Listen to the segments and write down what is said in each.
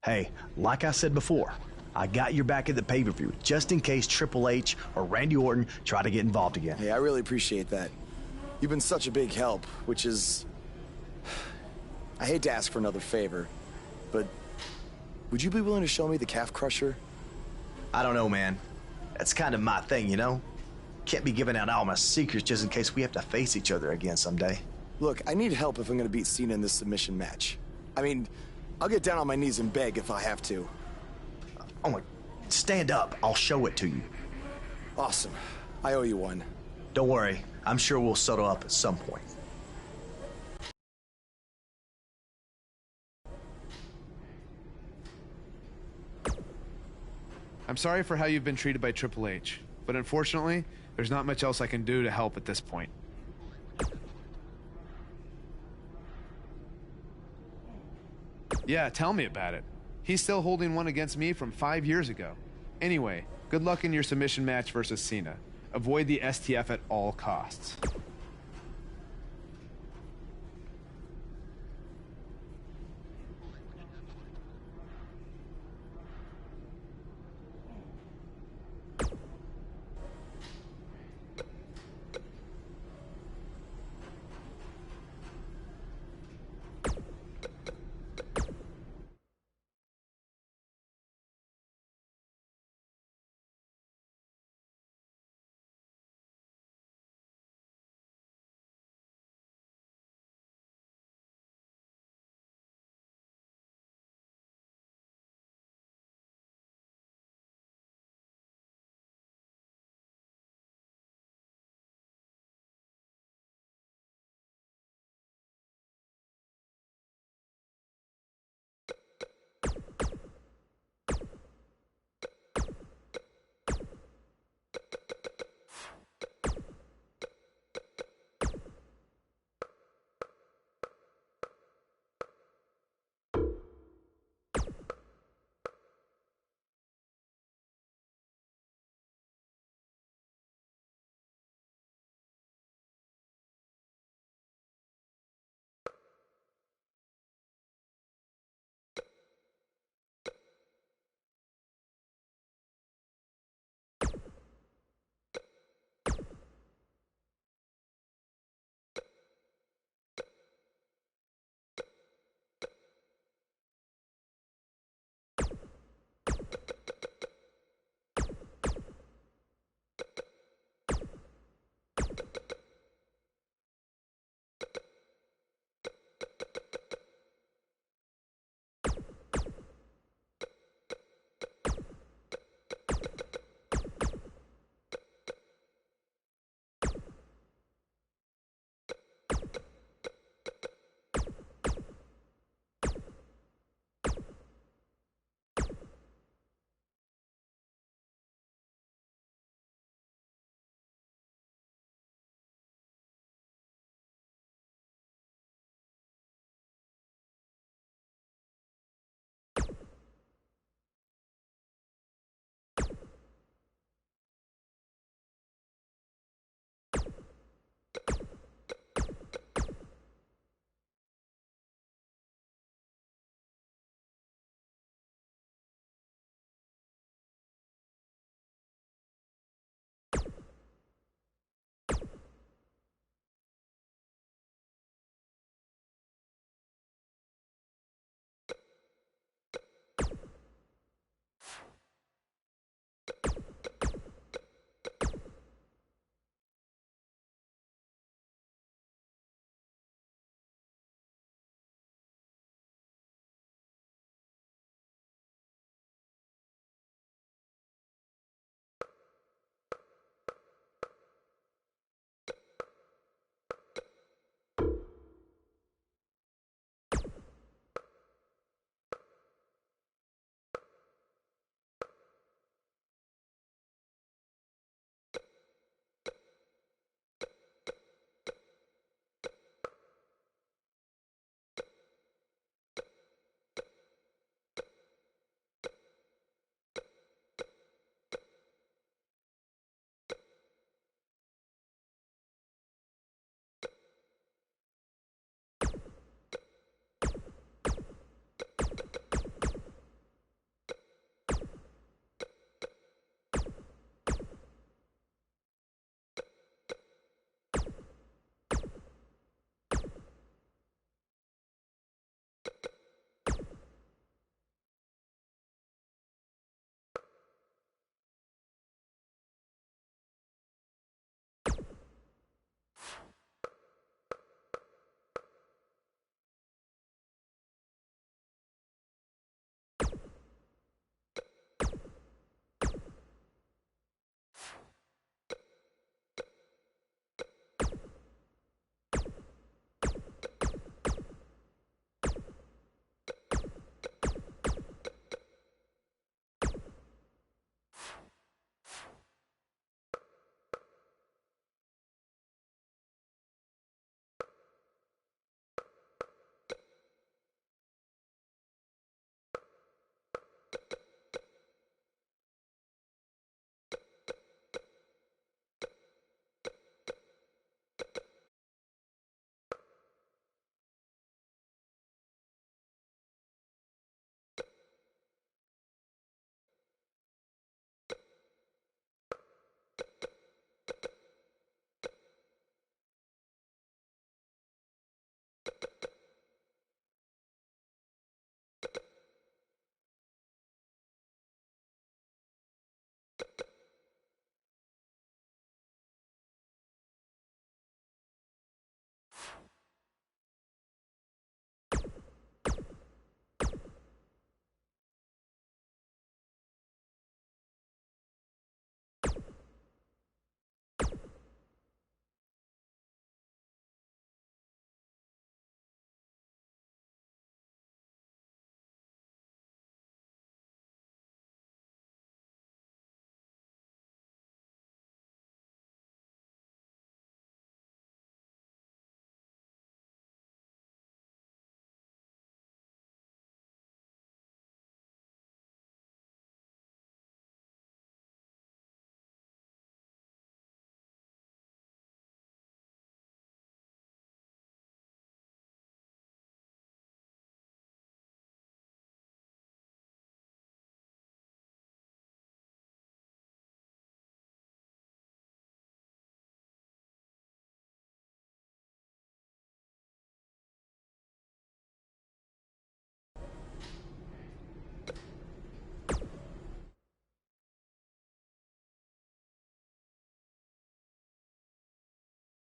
Hey, like I said before, I got your back at the pay-per-view just in case Triple H or Randy Orton try to get involved again. Hey, I really appreciate that. You've been such a big help, which is... I hate to ask for another favor, but would you be willing to show me the calf crusher? I don't know, man. That's kind of my thing, you know? Can't be giving out all my secrets just in case we have to face each other again someday. Look, I need help if I'm gonna beat Cena in this submission match. I mean, I'll get down on my knees and beg if I have to. Oh my... Stand up. I'll show it to you. Awesome. I owe you one. Don't worry. I'm sure we'll settle up at some point. I'm sorry for how you've been treated by Triple H, but unfortunately, there's not much else I can do to help at this point. Yeah, tell me about it. He's still holding one against me from 5 years ago. Anyway, good luck in your submission match versus Cena. Avoid the STF at all costs.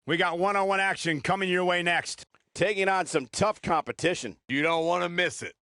We got one-on-one action coming your way next. Taking on some tough competition. You don't want to miss it.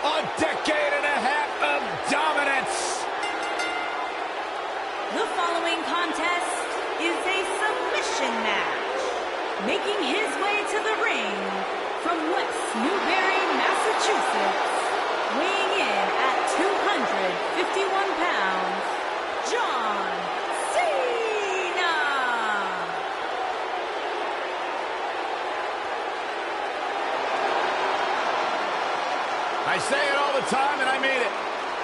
A decade and a half of dominance. The following contest is a submission match. Making his way to the ring from West Newbury, Massachusetts, weighing in at 251 pounds, John Cena. I say it all the time, and I mean it.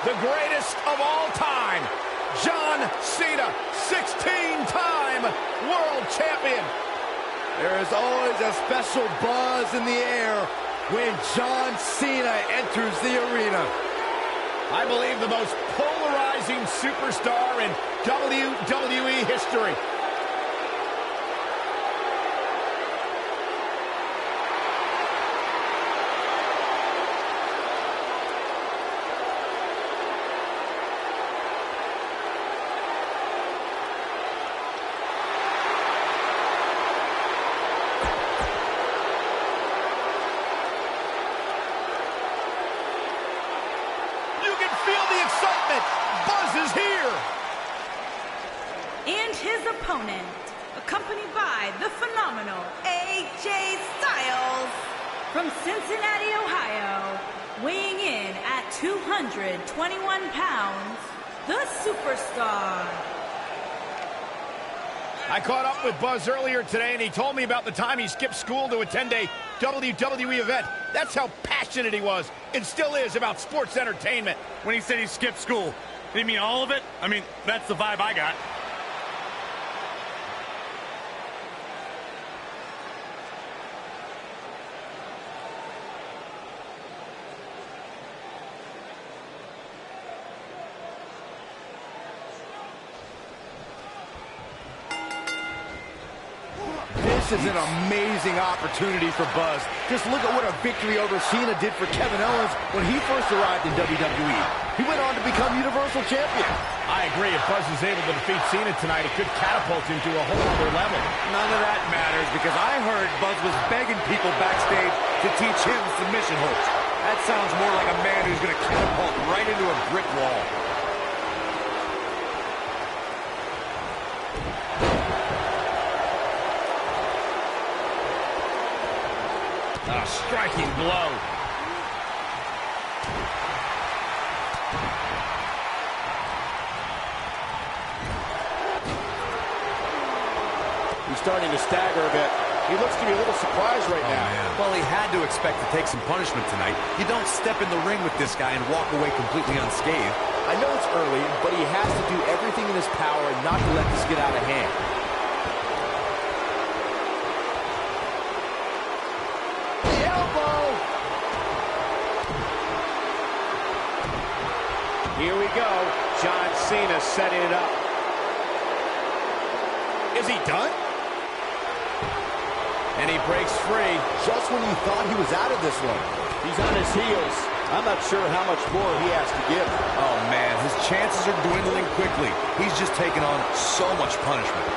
The greatest of all time, John Cena, 16-time world champion. There is always a special buzz in the air when John Cena enters the arena. I believe the most polarizing superstar in WWE history. And his opponent, accompanied by the phenomenal AJ Styles from Cincinnati, Ohio, weighing in at 221 pounds, the superstar. I caught up with Buzz earlier today, and he told me about the time he skipped school to attend a WWE event. That's how passionate he was, and still is, about sports entertainment. When he said he skipped school, did he mean all of it? I mean, that's the vibe I got. This is an amazing opportunity for Buzz. Just look at what a victory over Cena did for Kevin Owens when he first arrived in WWE. He went on to become Universal Champion. I agree. If Buzz is able to defeat Cena tonight, it could catapult him to a whole other level. None of that matters because I heard Buzz was begging people backstage to teach him submission holds. That sounds more like a man who's going to catapult right into a brick wall. A striking blow. He's starting to stagger a bit. He looks to be a little surprised right now. Man. Well, he had to expect to take some punishment tonight. You don't step in the ring with this guy and walk away completely unscathed. I know it's early, but he has to do everything in his power not to let this get out of hand. The elbow! Here we go. John Cena setting it up. Is he done? And he breaks free just when you thought he was out of this one. He's on his heels. I'm not sure how much more he has to give. Oh, man, his chances are dwindling quickly. He's just taken on so much punishment.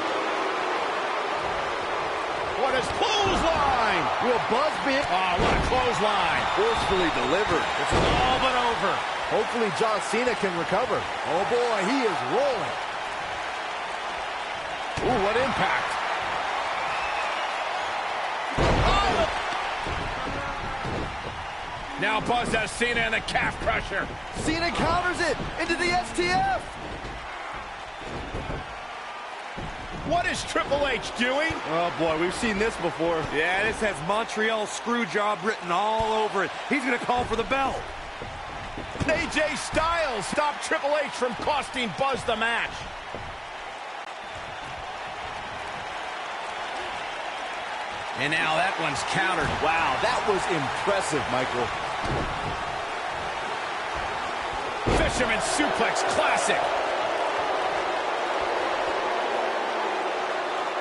What is clothesline? Will Buzz be Oh, what a clothesline. forcefully delivered? It's all but over. Hopefully John Cena can recover. Oh, boy, he is rolling. Ooh, what impact. Now Buzz has Cena in the calf crusher. Cena counters it into the STF. What is Triple H doing? Oh, boy, we've seen this before. Yeah, this has Montreal Screwjob written all over it. He's going to call for the bell. AJ Styles stopped Triple H from costing Buzz the match. And now that one's countered. Wow, that was impressive, Michael. Fisherman suplex classic.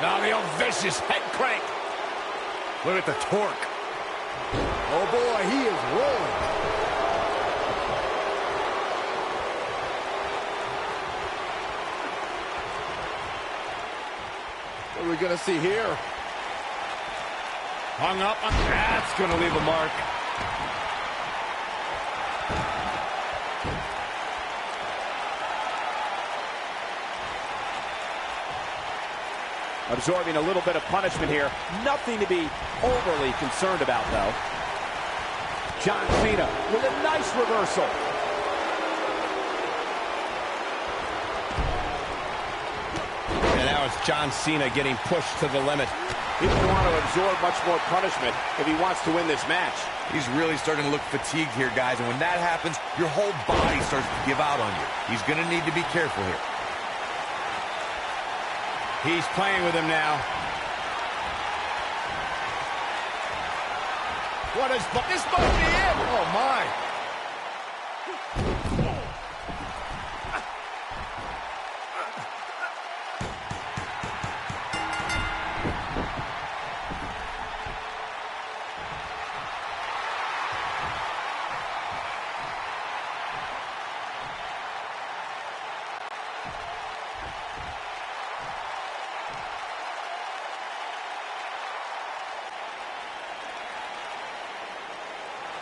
Now the old vicious head crank. Look at the torque. Oh, boy, he is rolling. What are we going to see here? Hung up. That's going to leave a mark. Absorbing a little bit of punishment here. Nothing to be overly concerned about, though. John Cena with a nice reversal. And now it's John Cena getting pushed to the limit. He doesn't want to absorb much more punishment if he wants to win this match. He's really starting to look fatigued here, guys. And when that happens, your whole body starts to give out on you. He's going to need to be careful here. He's playing with him now. What is this must be it? Oh my.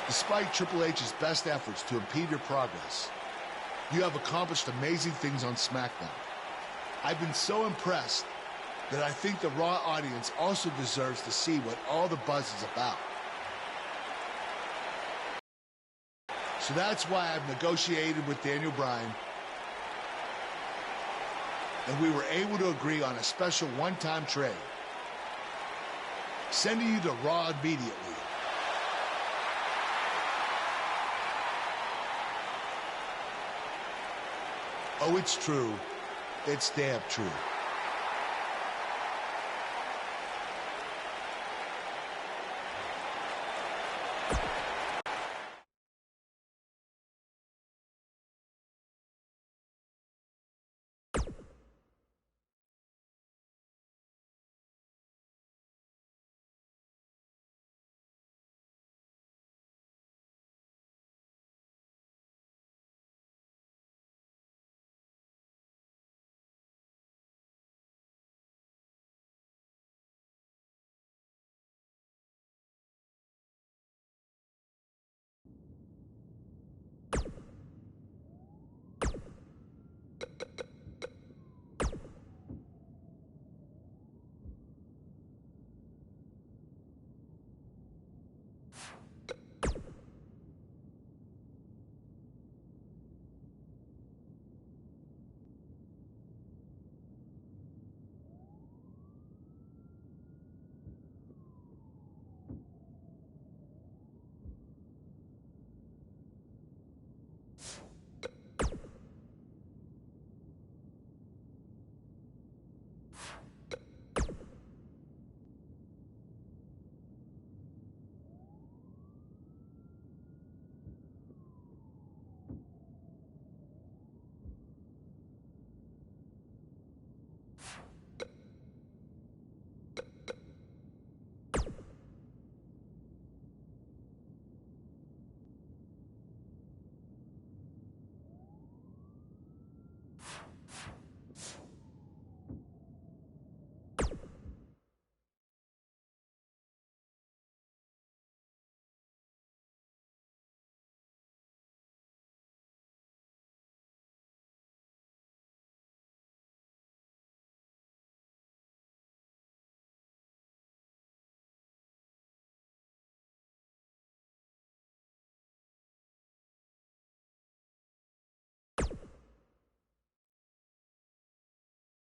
Despite Triple H's best efforts to impede your progress, you have accomplished amazing things on SmackDown. I've been so impressed that I think the Raw audience also deserves to see what all the buzz is about. So that's why I've negotiated with Daniel Bryan, and we were able to agree on a special one-time trade, sending you to Raw immediately. Oh, it's true. It's damn true.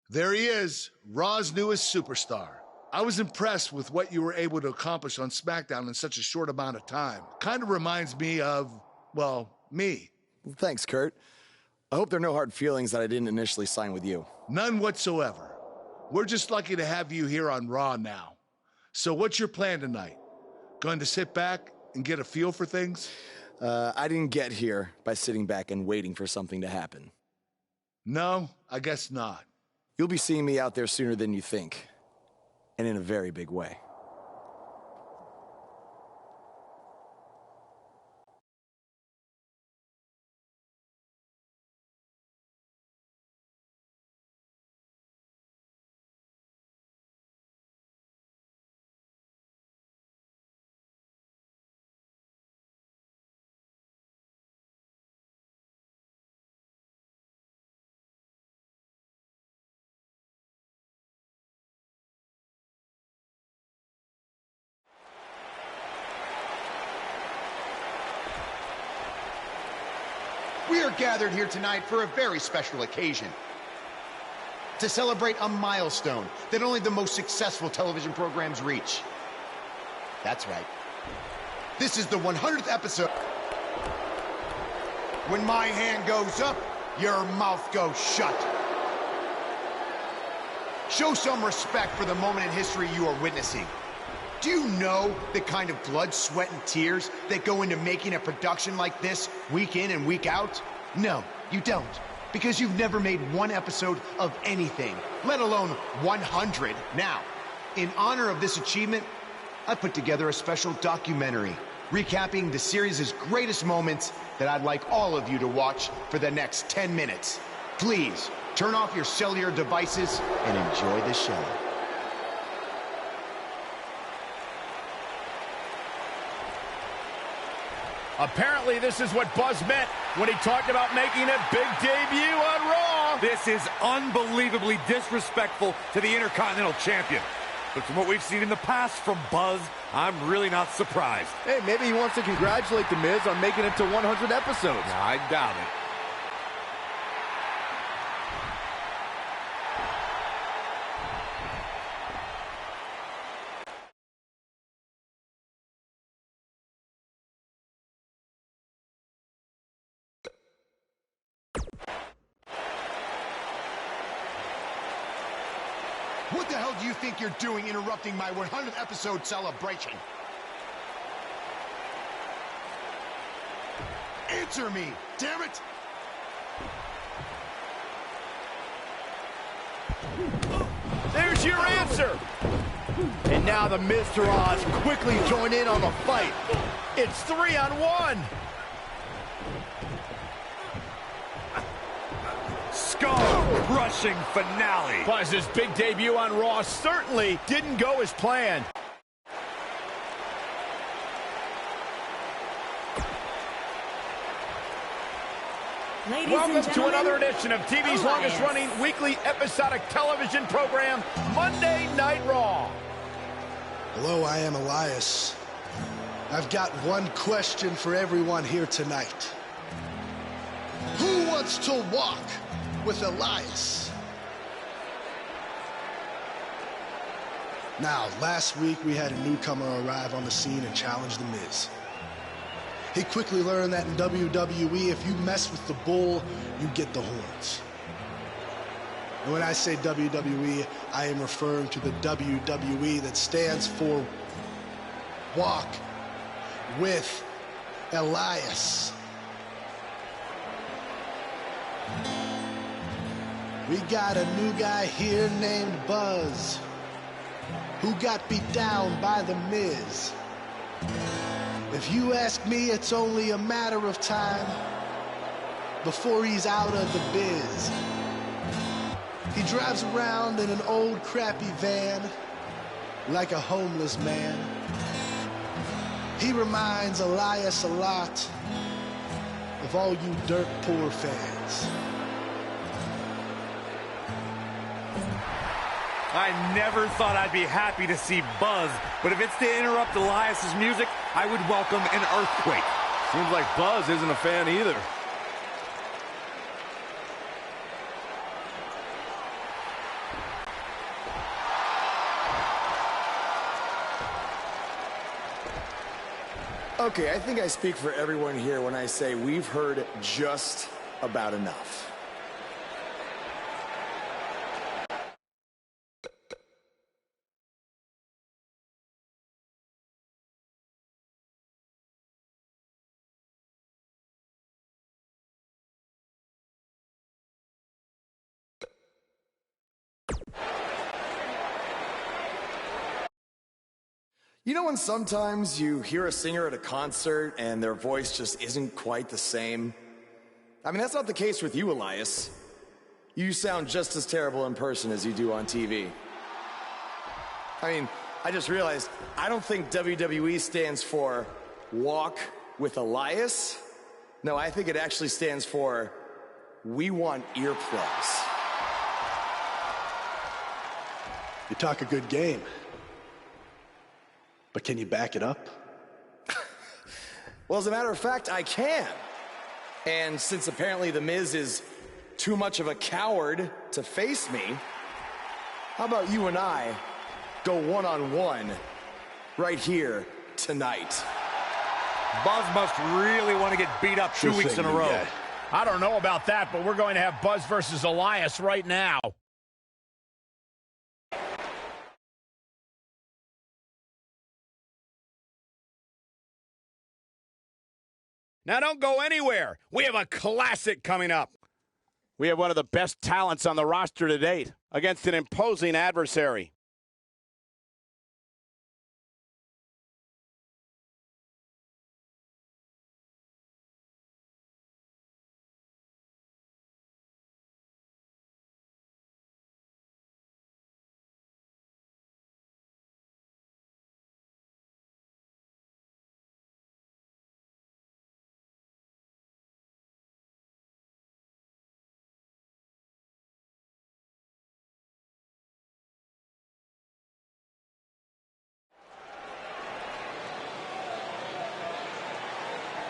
There he is, Raw's newest superstar. I was impressed with what you were able to accomplish on SmackDown in such a short amount of time. Kind of reminds me of, well, me. Thanks, Kurt. I hope there are no hard feelings that I didn't initially sign with you. None whatsoever. We're just lucky to have you here on Raw now. So what's your plan tonight? Going to sit back and get a feel for things? I didn't get here by sitting back and waiting for something to happen. No, I guess not. You'll be seeing me out there sooner than you think, and in a very big way. We are gathered here tonight for a very special occasion. To celebrate a milestone that only the most successful television programs reach. That's right. This is the 100th episode. When my hand goes up, your mouth goes shut. Show some respect for the moment in history you are witnessing. Do you know the kind of blood, sweat, and tears that go into making a production like this week in and week out? No, you don't. Because you've never made one episode of anything, let alone 100. Now, in honor of this achievement, I put together a special documentary recapping the series' greatest moments that I'd like all of you to watch for the next 10 minutes. Please, turn off your cellular devices and enjoy the show. Apparently, this is what Buzz meant when he talked about making a big debut on Raw. This is unbelievably disrespectful to the Intercontinental Champion. But from what we've seen in the past from Buzz, I'm really not surprised. Hey, maybe he wants to congratulate The Miz on making it to 100 episodes. No, I doubt it. What the hell do you think you're doing interrupting my 100th episode celebration? Answer me, damn it! There's your answer. And now the Miz Taraj quickly join in on the fight. It's 3-on-1. Skull-crushing finale. Buzz's big debut on Raw certainly didn't go as planned. Welcome to another edition of TV's longest-running weekly episodic television program, Monday Night Raw. Hello, I am Elias. I've got one question for everyone here tonight. Who wants to walk with Elias? Now, last week we had a newcomer arrive on the scene and challenge The Miz. He quickly learned that in WWE, if you mess with the bull, you get the horns. And when I say WWE, I am referring to the WWE that stands for Walk with Elias. We got a new guy here named Buzz, who got beat down by The Miz. If you ask me, it's only a matter of time before he's out of the biz. He drives around in an old crappy van like a homeless man. He reminds Elias a lot of all you dirt poor fans. I never thought I'd be happy to see Buzz, but if it's to interrupt Elias's music, I would welcome an earthquake. Seems like Buzz isn't a fan either. Okay, I think I speak for everyone here when I say we've heard just about enough. You know when sometimes you hear a singer at a concert and their voice just isn't quite the same? I mean, that's not the case with you, Elias. You sound just as terrible in person as you do on TV. I mean, I just realized I don't think WWE stands for Walk with Elias. No, I think it actually stands for We Want Earplugs. You talk a good game. But can you back it up? Well, as a matter of fact, I can. And since apparently The Miz is too much of a coward to face me, how about you and I go one-on-one right here tonight? Buzz must really want to get beat up 2 weeks in a row. I don't know about that, but we're going to have Buzz versus Elias right now. Now don't go anywhere. We have a classic coming up. We have one of the best talents on the roster to date against an imposing adversary.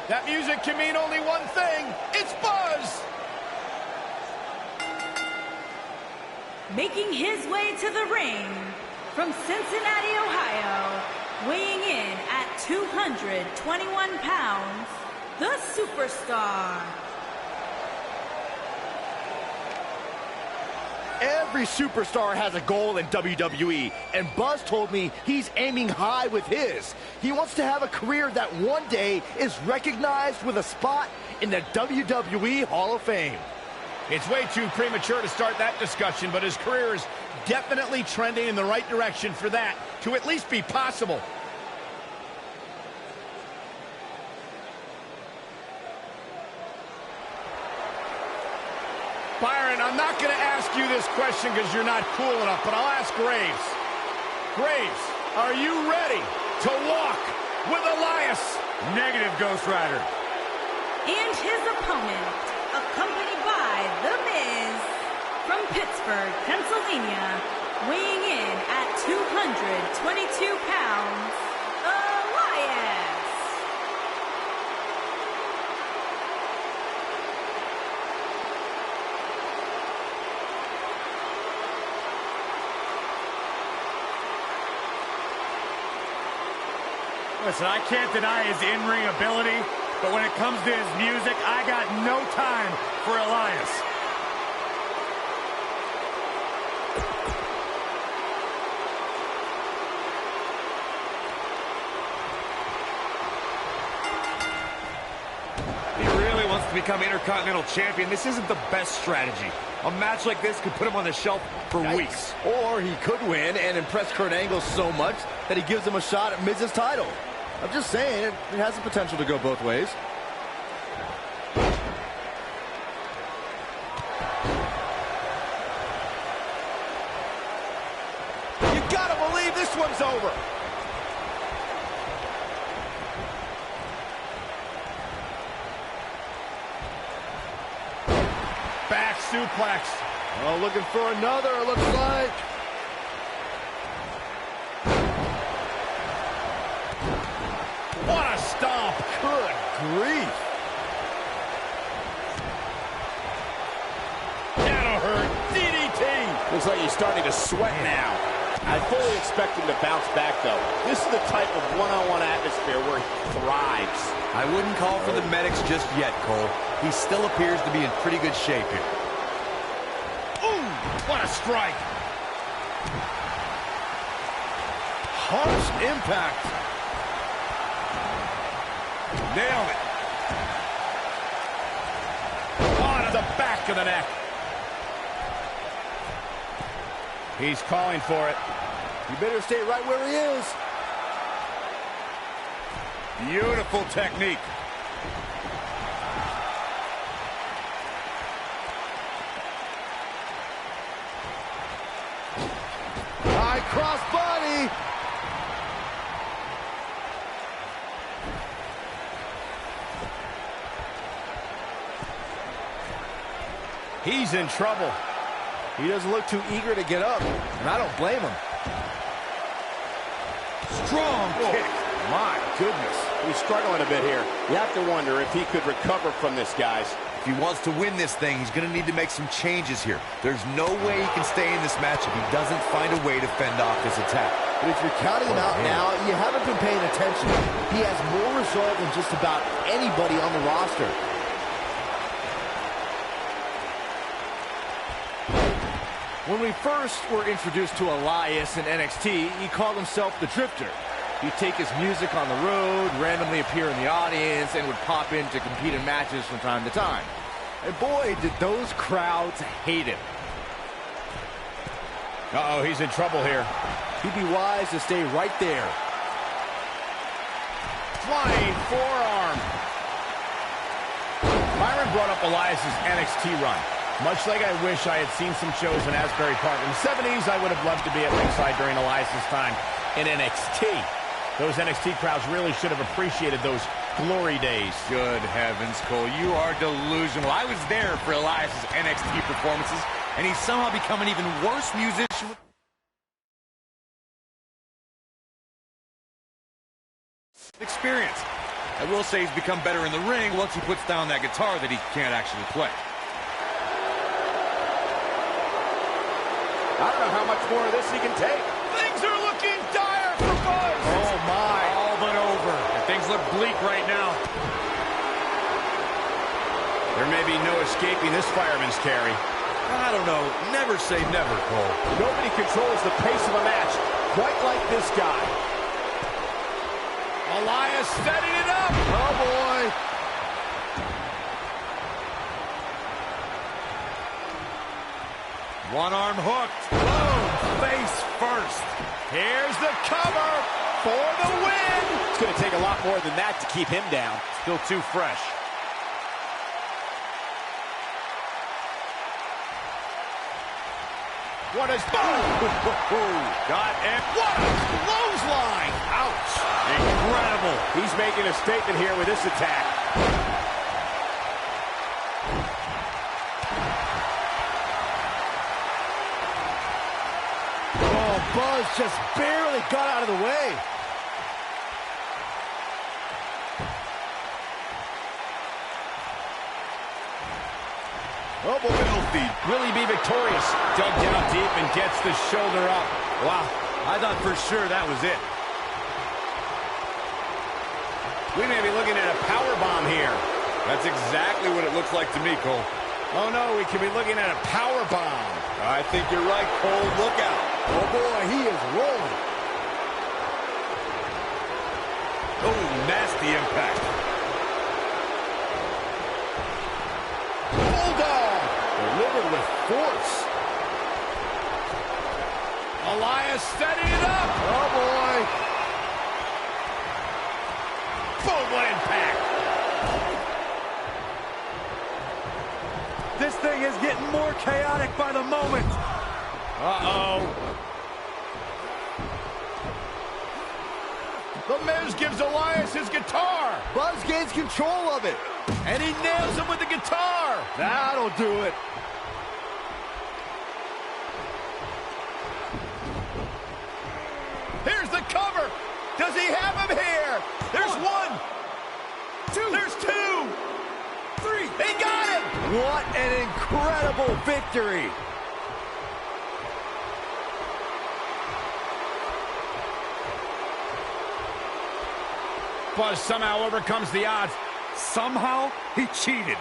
That music can mean only one thing. It's Buzz! Making his way to the ring from Cincinnati, Ohio, weighing in at 221 pounds, the Superstar. Every superstar has a goal in WWE, and Buzz told me he's aiming high with his. He wants to have a career that one day is recognized with a spot in the WWE Hall of Fame. It's way too premature to start that discussion, but his career is definitely trending in the right direction for that to at least be possible. Byron, I'm not going to ask you this question because you're not cool enough, but I'll ask Graves. Graves, are you ready to walk with Elias? Negative, Ghost Rider. And his opponent, accompanied by The Miz, from Pittsburgh, Pennsylvania, weighing in at 222 pounds, Elias. Listen, I can't deny his in-ring ability, but when it comes to his music, I got no time for Elias. He really wants to become Intercontinental Champion. This isn't the best strategy. A match like this could put him on the shelf for weeks. Or he could win and impress Kurt Angle so much that he gives him a shot at Miz's title. I'm just saying, it has the potential to go both ways. You gotta believe this one's over. Back suplex. Oh, looking for another, it looks like. What a stomp. Good grief. That'll hurt. DDT. Looks like he's starting to sweat now. I fully expect him to bounce back, though. This is the type of one-on-one atmosphere where he thrives. I wouldn't call for the medics just yet, Cole. He still appears to be in pretty good shape here. Ooh, what a strike. Harsh impact. Nailed it. On to the back of the neck. He's calling for it. You better stay right where he is. Beautiful technique. High cross body. He's in trouble. He doesn't look too eager to get up, and I don't blame him. Strong kick. My goodness. He's struggling a bit here. You have to wonder if he could recover from this, guys. If he wants to win this thing, he's going to need to make some changes here. There's no way he can stay in this match if he doesn't find a way to fend off this attack. But if you're counting him out now, you haven't been paying attention. He has more resolve than just about anybody on the roster. When we first were introduced to Elias in NXT, he called himself the Drifter. He'd take his music on the road, randomly appear in the audience, and would pop in to compete in matches from time to time. And boy, did those crowds hate him. Uh-oh, he's in trouble here. He'd be wise to stay right there. Flying forearm. Byron brought up Elias's NXT run. Much like I wish I had seen some shows in Asbury Park. In the 70s, I would have loved to be at ringside during Elias's time in NXT. Those NXT crowds really should have appreciated those glory days. Good heavens, Cole, you are delusional. I was there for Elias's NXT performances, and he's somehow become an even worse musician. Experience. I will say he's become better in the ring once he puts down that guitar that he can't actually play. I don't know how much more of this he can take. Things are looking dire for Buzz. Oh, my. All but over. And things look bleak right now. There may be no escaping this fireman's carry. I don't know. Never say never, Cole. Nobody controls the pace of a match quite like this guy. Elias setting it up. Oh, boy. One arm hooked. Boom! Face first. Here's the cover for the win. It's going to take a lot more than that to keep him down. Still too fresh. What is boom? Got it. What a clothesline. Ouch. Incredible. He's making a statement here with this attack. Buzz just barely got out of the way. Oh, boy. Filthy. Will he be victorious? Dug down deep and gets the shoulder up. Wow, I thought for sure that was it. We may be looking at a powerbomb here. That's exactly what it looks like to me, Cole. Oh, no, we could be looking at a powerbomb. I think you're right, Cole. Look out. Oh, boy, he is rolling. Oh, nasty impact. Bulldog. Delivered with force. Elias setting it up. Oh, boy. Boom, what impact. This thing is getting more chaotic by the moment. Uh-oh. The Miz gives Elias his guitar. Buzz gains control of it. And he nails him with the guitar. That'll do it. Here's the cover. Does he have him here? There's one. Two. There's two. Three. He got him. What an incredible victory. Buzz somehow overcomes the odds. Somehow, he cheated.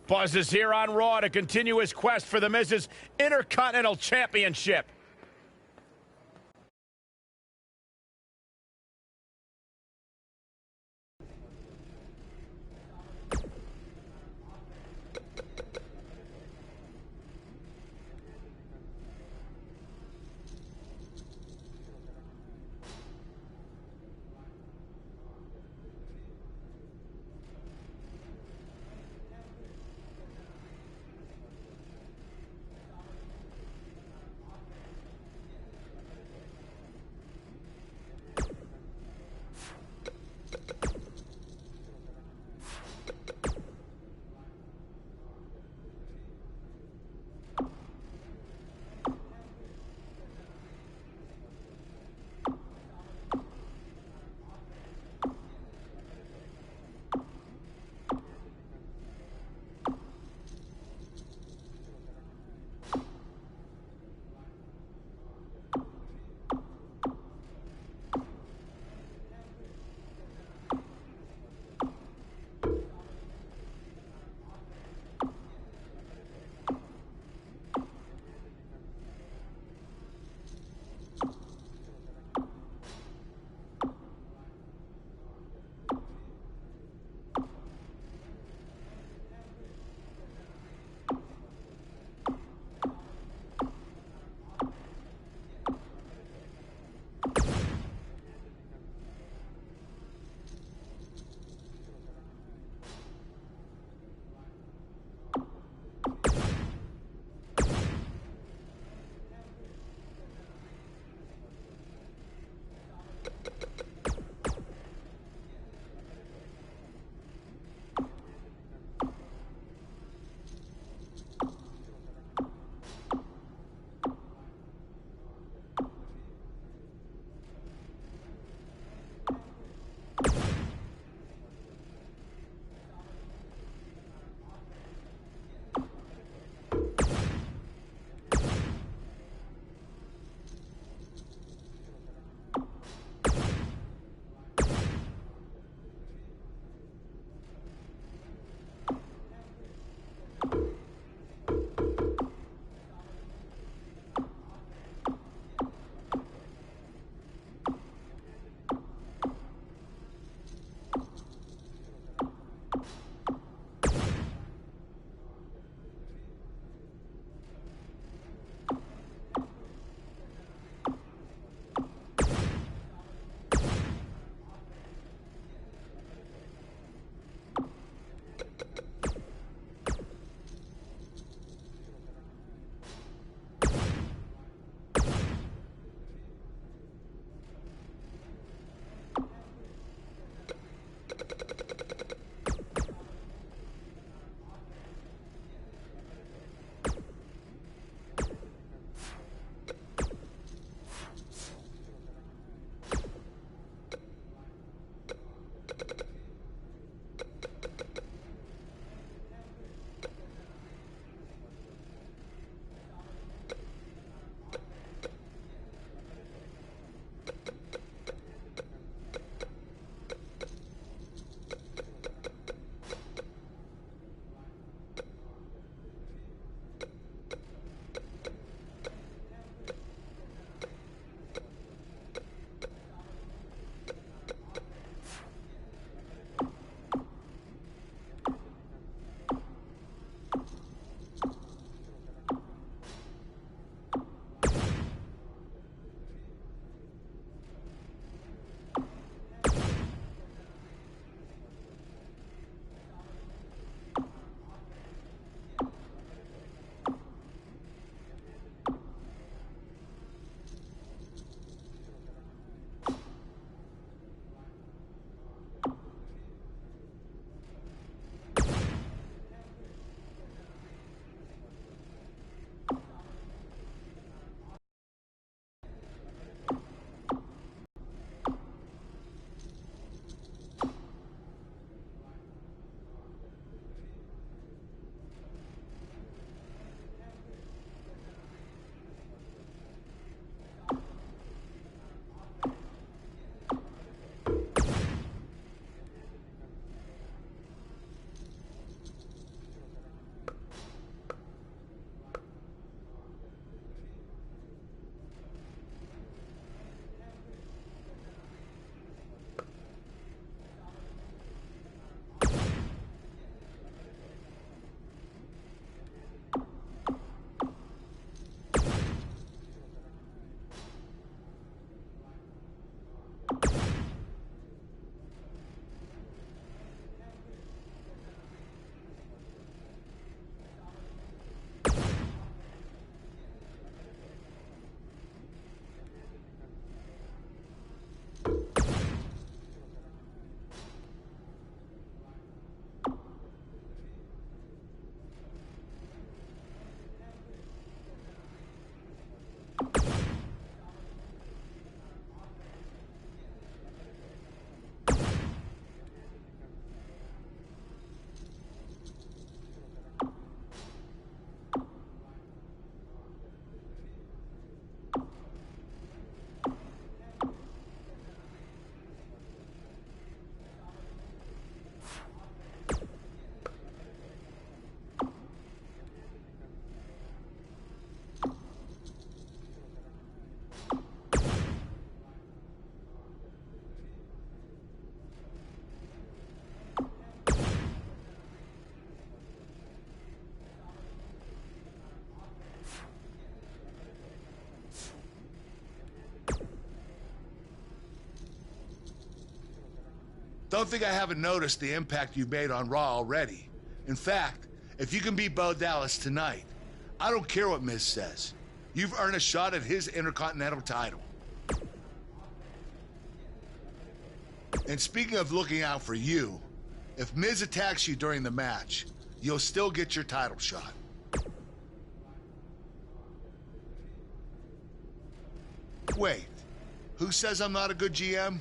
Buzz is here on Raw to continue his quest for the Miz's Intercontinental Championship. Don't think I haven't noticed the impact you've made on Raw already. In fact, if you can beat Bo Dallas tonight, I don't care what Miz says. You've earned a shot at his Intercontinental title. And speaking of looking out for you, if Miz attacks you during the match, you'll still get your title shot. Wait, who says I'm not a good GM?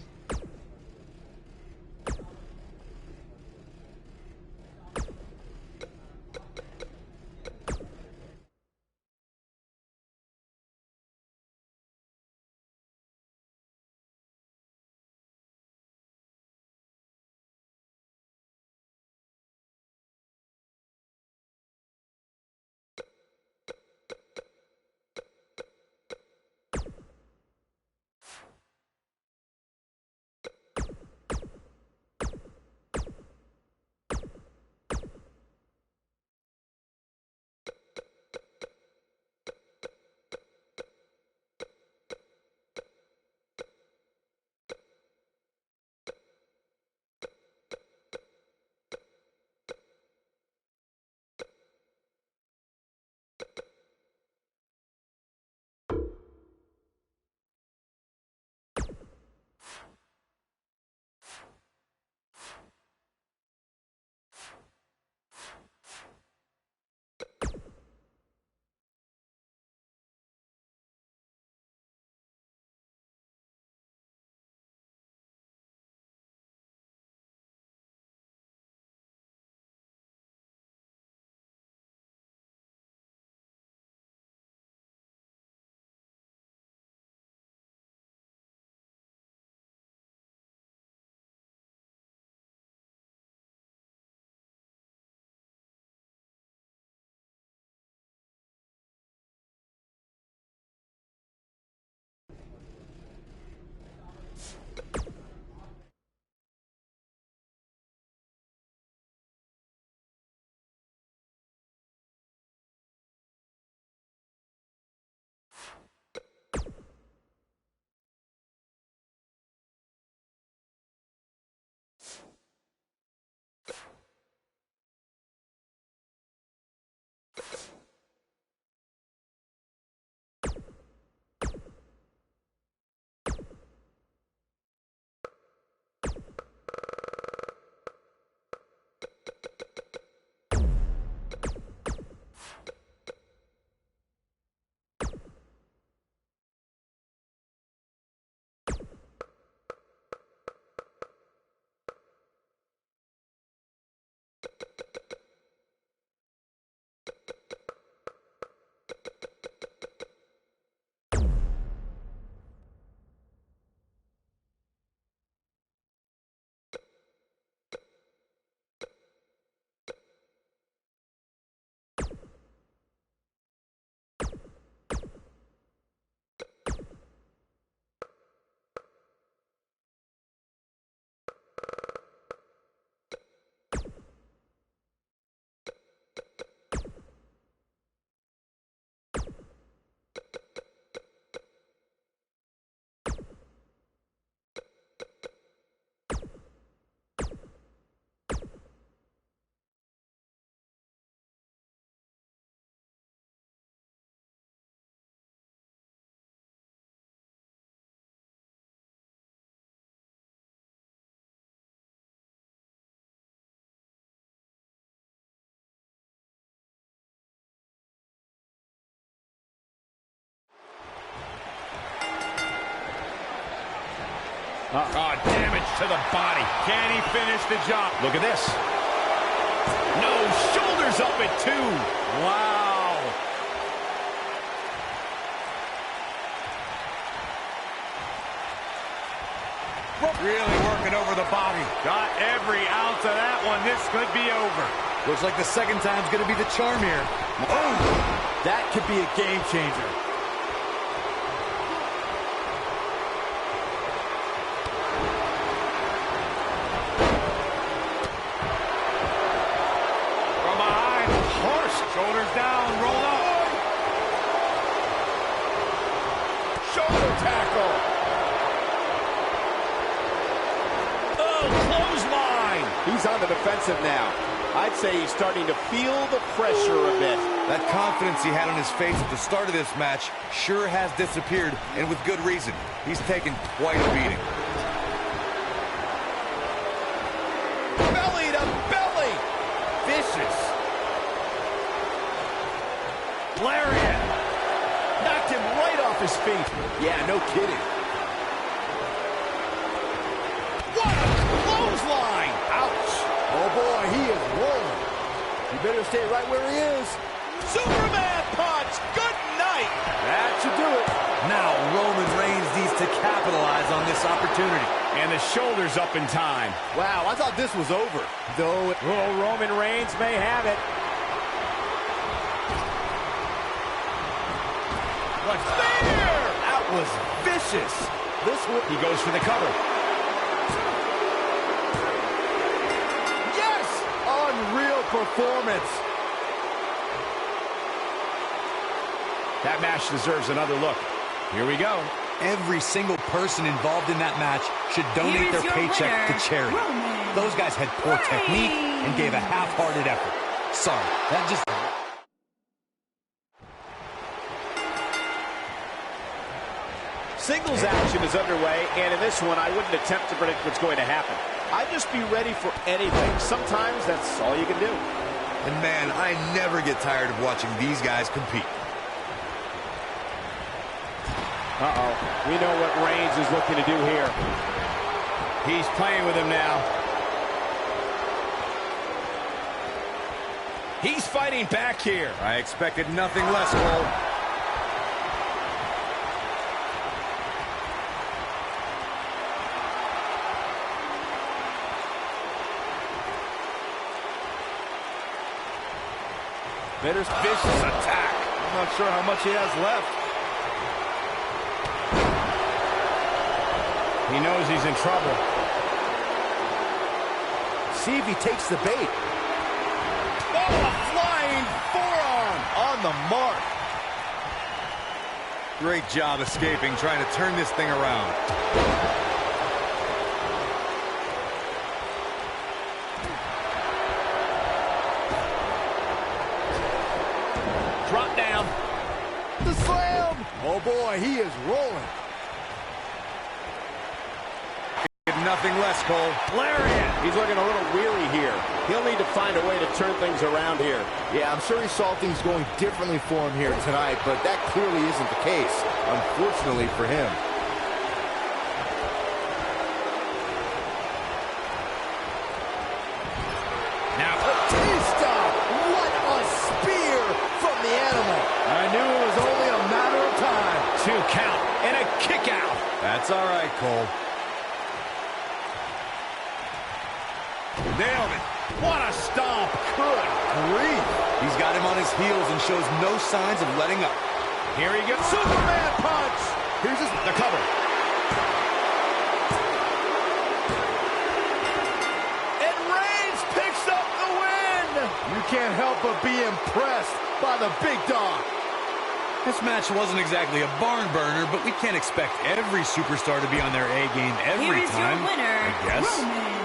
Damage to the body. Can he finish the job? Look at this. No, shoulders up at 2. Wow. Really working over the body. Got every ounce of that one. This could be over. Looks like the second time's going to be the charm here. Oh, that could be a game changer. Shoulders down, roll up. Shoulder tackle. clothesline. He's on the defensive now. I'd say he's starting to feel the pressure a bit. That confidence he had on his face at the start of this match sure has disappeared, and with good reason. He's taken quite a beating. Belly to belly. Vicious. Lariat. Knocked him right off his feet. Yeah, no kidding. What a clothesline. Ouch. Oh boy, he is rolling. You better stay right where he is. Superman punch. Good night. That should do it. Now Roman Reigns needs to capitalize on this opportunity. And the shoulders up in time. Wow, I thought this was over. Though, Roman Reigns may have it. What fear! that was vicious. This one, He goes for the cover. yes! Unreal performance. That match deserves another look. Here we go. Every single person involved in that match should donate Here is their your paycheck winner, to charity. Roman Those guys had poor technique and gave a half-hearted effort. Sorry, that just... Singles action is underway, and in this one, I wouldn't attempt to predict what's going to happen. I'd just be ready for anything. Sometimes that's all you can do. And man, I never get tired of watching these guys compete. Uh-oh. We know what Reigns is looking to do here. He's playing with him now. He's fighting back here. I expected nothing less, Cole. Vicious attack. I'm not sure how much he has left. He knows he's in trouble. See if he takes the bait. Oh, a flying forearm. On the mark. Great job escaping, trying to turn this thing around. Drop down. The slam. Oh boy, he is rolling. Nothing less, Cole. Lariat. He's looking a little weary here. He'll need to find a way to turn things around here. Yeah, I'm sure he saw things going differently for him here tonight, but that clearly isn't the case, unfortunately for him. Now, Batista! What a spear from the animal. I knew it was only a matter of time. 2 count and a kick out. That's all right, Cole. Nailed it. What a stomp. Good grief. He's got him on his heels and shows no signs of letting up. Here he goes. Superman punch. Here's the cover. And Reigns picks up the win. You can't help but be impressed by the big dog. This match wasn't exactly a barn burner, but we can't expect every superstar to be on their A game every Here is time. your winner, I guess. Roman Reigns.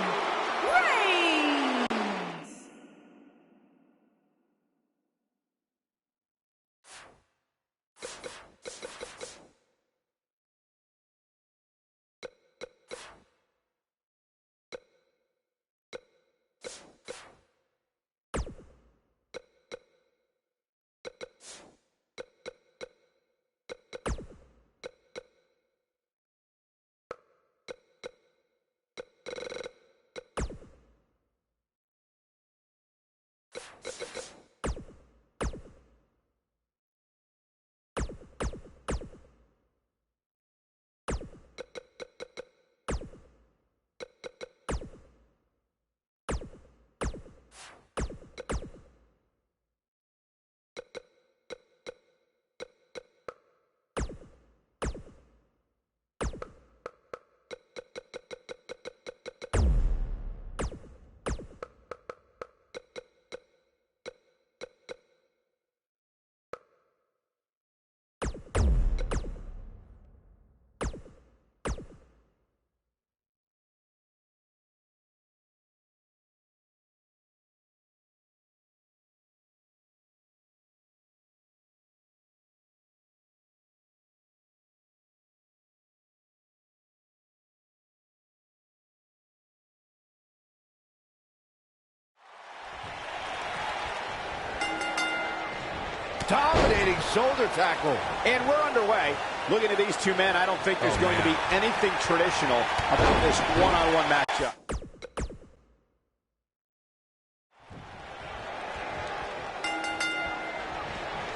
Dominating shoulder tackle. And we're underway. Looking at these two men, I don't think there's going to be anything traditional about this one-on-one matchup.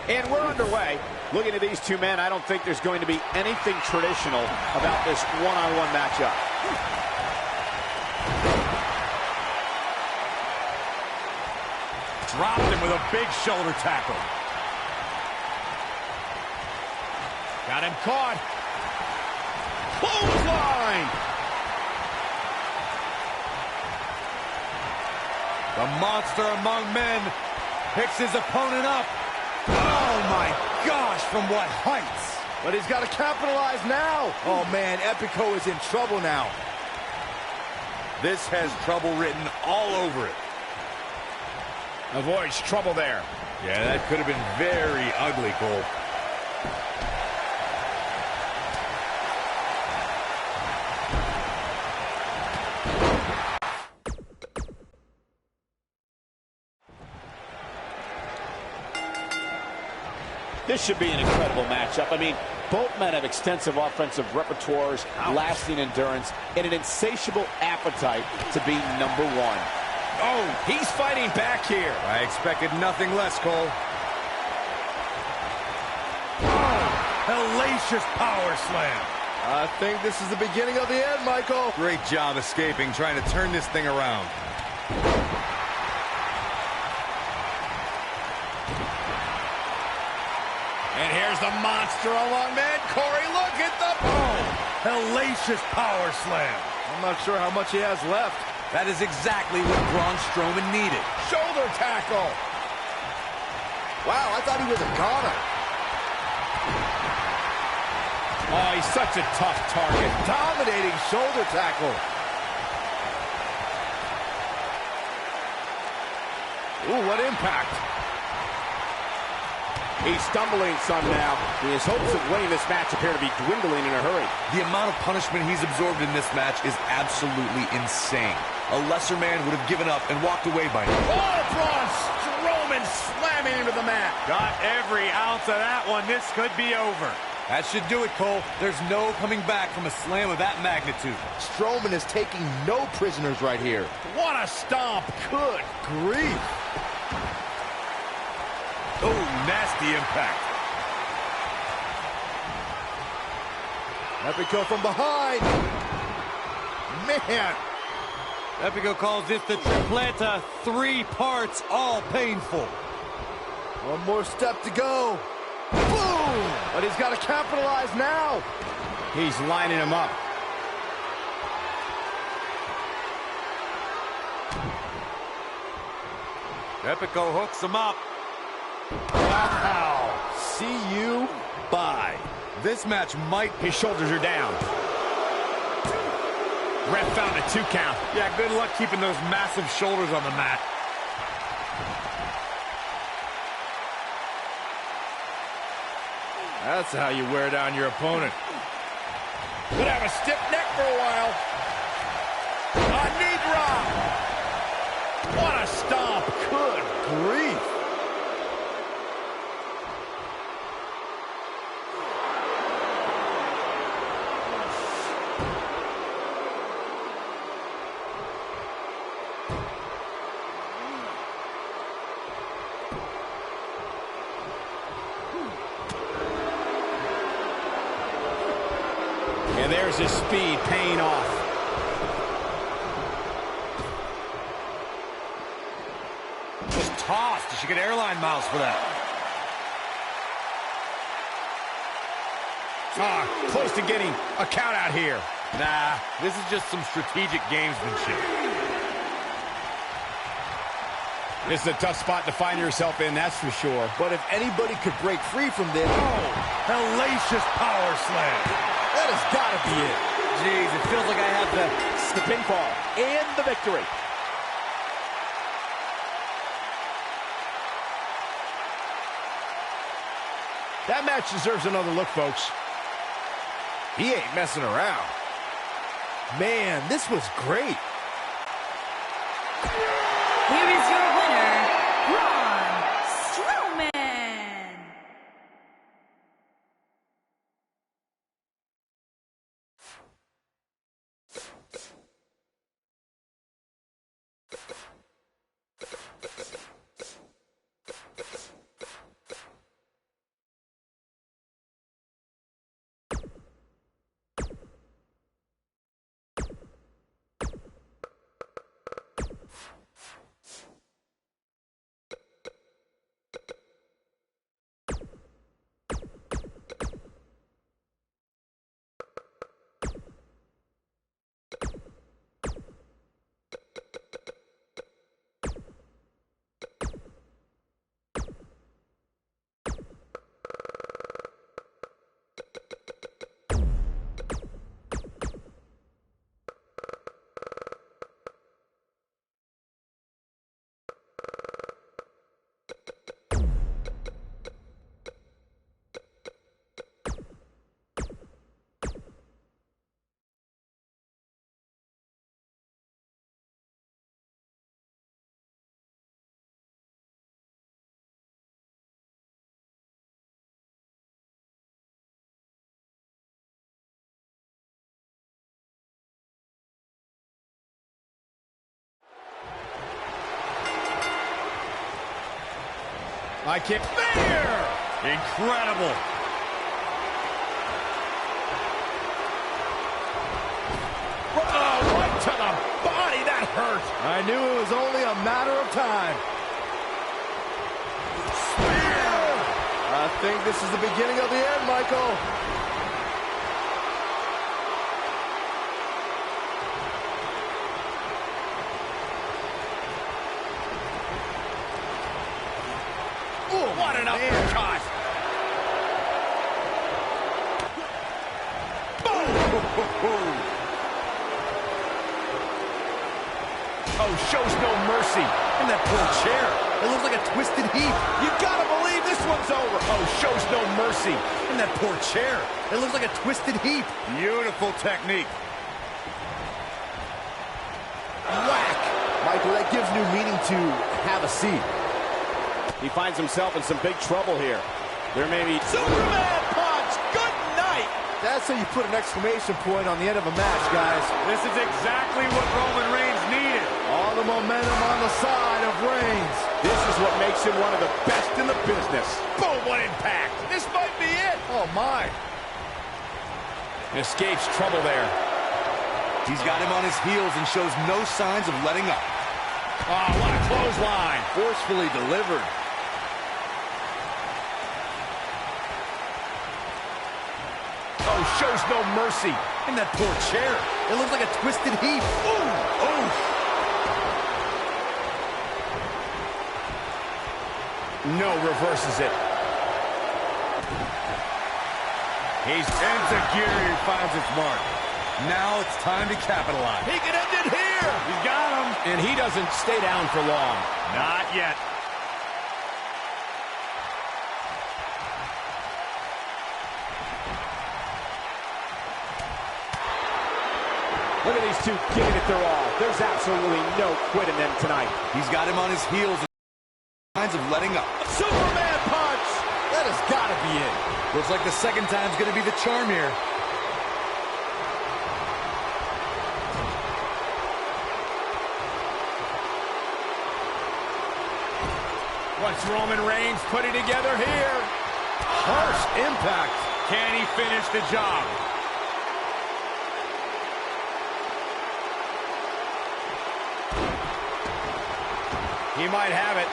And we're underway. Looking at these two men, I don't think there's going to be anything traditional about this one-on-one matchup. Dropped him with a big shoulder tackle. Got him caught. Clothesline. The monster among men picks his opponent up. Oh my gosh, from what heights? But he's got to capitalize now. Oh man, Epico is in trouble now. This has trouble written all over it. Avoids trouble there. Yeah, that could have been very ugly, Cole. This should be an incredible matchup. I mean, both men have extensive offensive repertoires, lasting endurance, and an insatiable appetite to be number one. Oh, he's fighting back here. I expected nothing less, Cole. Oh, hellacious power slam. I think this is the beginning of the end, Michael. Great job escaping, trying to turn this thing around. And here's the monster among men. Corey, look at the boom. Hellacious power slam. I'm not sure how much he has left. That is exactly what Braun Strowman needed. Shoulder tackle. Wow, I thought he was a goner. Oh, he's such a tough target. Dominating shoulder tackle. Ooh, what impact. He's stumbling some now. His hopes of winning this match appear to be dwindling in a hurry. The amount of punishment he's absorbed in this match is absolutely insane. A lesser man would have given up and walked away by now. Oh, Braun Strowman slamming into the mat. Got every ounce of that one. This could be over. That should do it, Cole. There's no coming back from a slam of that magnitude. Strowman is taking no prisoners right here. What a stomp. Good grief. Oh, nasty impact. Epico from behind. Man. Epico calls this the tripleta, 3 parts, all painful. One more step to go. Boom! But he's got to capitalize now. He's lining him up. Epico hooks him up. Wow. See you. Bye. This match might... His shoulders are down. Ref found a 2 count. Yeah, good luck keeping those massive shoulders on the mat. That's how you wear down your opponent. Could have a stiff neck for a while. A knee drop. What a stomp. Good grief. And there's his speed paying off. Just tossed. You should get airline miles for that. Close to getting a count out here. Nah, this is just some strategic gamesmanship. This is a tough spot to find yourself in, that's for sure. But if anybody could break free from this... Oh, hellacious power slam. That has got to be it. Jeez, it feels like I have the pinfall and the victory. That match deserves another look, folks. He ain't messing around. Man, this was great. Here is your winner, Braun Strowman. I can't. There! Incredible. Oh, right to the body. That hurt. I knew it was only a matter of time. Spear! I think this is the beginning of the end, Michael. Ooh, what an uppercut. Boom! Oh, shows no mercy. And that poor chair. It looks like a twisted heap. You gotta believe this one's over. Oh, shows no mercy. And that poor chair. It looks like a twisted heap. Beautiful technique. Whack! Michael, that gives new meaning to have a seat. He finds himself in some big trouble here. There may be Superman punch! Good night! That's how you put an exclamation point on the end of a match, guys. This is exactly what Roman Reigns needed. All the momentum on the side of Reigns. This is what makes him one of the best in the business. Boom, what impact. This might be it. Oh, my. Escapes trouble there. He's got him on his heels and shows no signs of letting up. Oh, what a clothesline. Forcefully delivered. Oh, shows no mercy. And that poor chair. It looks like a twisted heap. Ooh, oh. No, reverses it. He's into Geary finds its mark. Now it's time to capitalize. He can end it here. He's got him. And he doesn't stay down for long. Not yet. Look at these two giving it their all. There's absolutely no quitting them tonight. He's got him on his heels and signs of letting up. Superman punch! That has got to be it. Looks like the second time's going to be the charm here. What's Roman Reigns putting together here? Harsh impact. Can he finish the job? He might have it.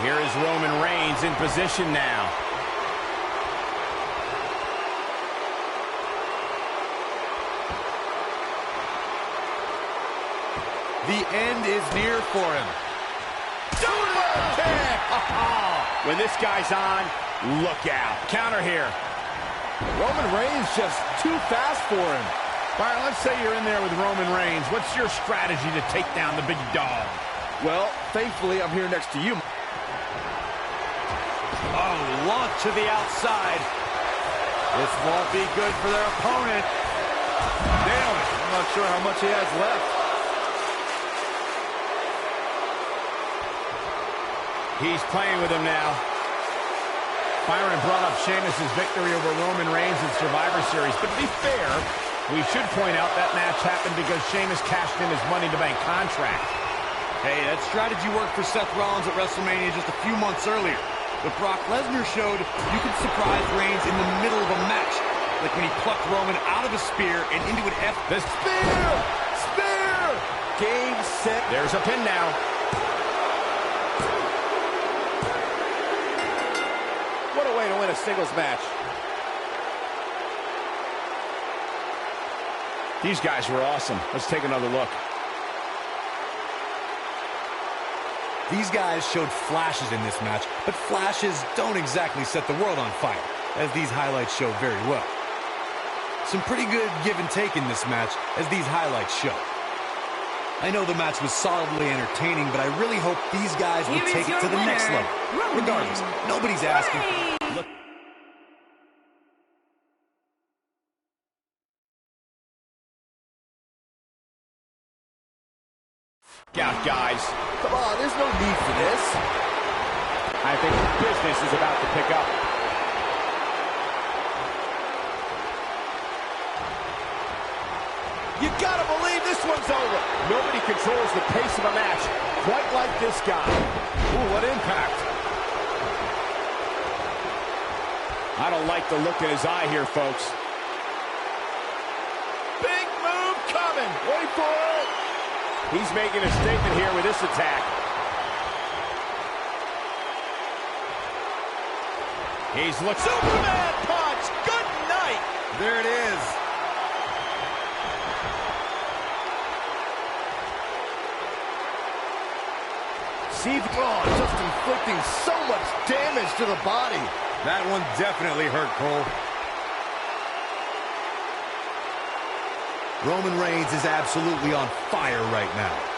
Here is Roman Reigns in position now. The end is near for him. Super kick! When this guy's on, look out. Counter here. Roman Reigns just too fast for him. Byron, let's say you're in there with Roman Reigns. What's your strategy to take down the big dog? Well, thankfully, I'm here next to you. Oh, launch to the outside. This won't be good for their opponent. Damn, I'm not sure how much he has left. He's playing with him now. Byron brought up Sheamus' victory over Roman Reigns in Survivor Series. But to be fair, we should point out that match happened because Sheamus cashed in his Money to Bank contract. Hey, that strategy worked for Seth Rollins at WrestleMania just a few months earlier. But Brock Lesnar showed you could surprise Reigns in the middle of a match. Like when he plucked Roman out of a spear and into an F. The spear! Spear! Game, set. There's a pin now. What a way to win a singles match. These guys were awesome. Let's take another look. These guys showed flashes in this match, but flashes don't exactly set the world on fire, as these highlights show very well. Some pretty good give and take in this match, as these highlights show. I know the match was solidly entertaining, but I really hope these guys will take it to the next level. Regardless, nobody's asking. Look. Out, guys. Come on, there's no need for this. I think business is about to pick up. You gotta believe this one's over. Nobody controls the pace of a match quite like this guy. Ooh, what impact. I don't like the look in his eye here, folks. Big move coming. Wait for it. He's making a statement here with this attack. He's looking. Superman punch. Good night. There it is. See, just inflicting so much damage to the body. That one definitely hurt, Cole. Roman Reigns is absolutely on fire right now.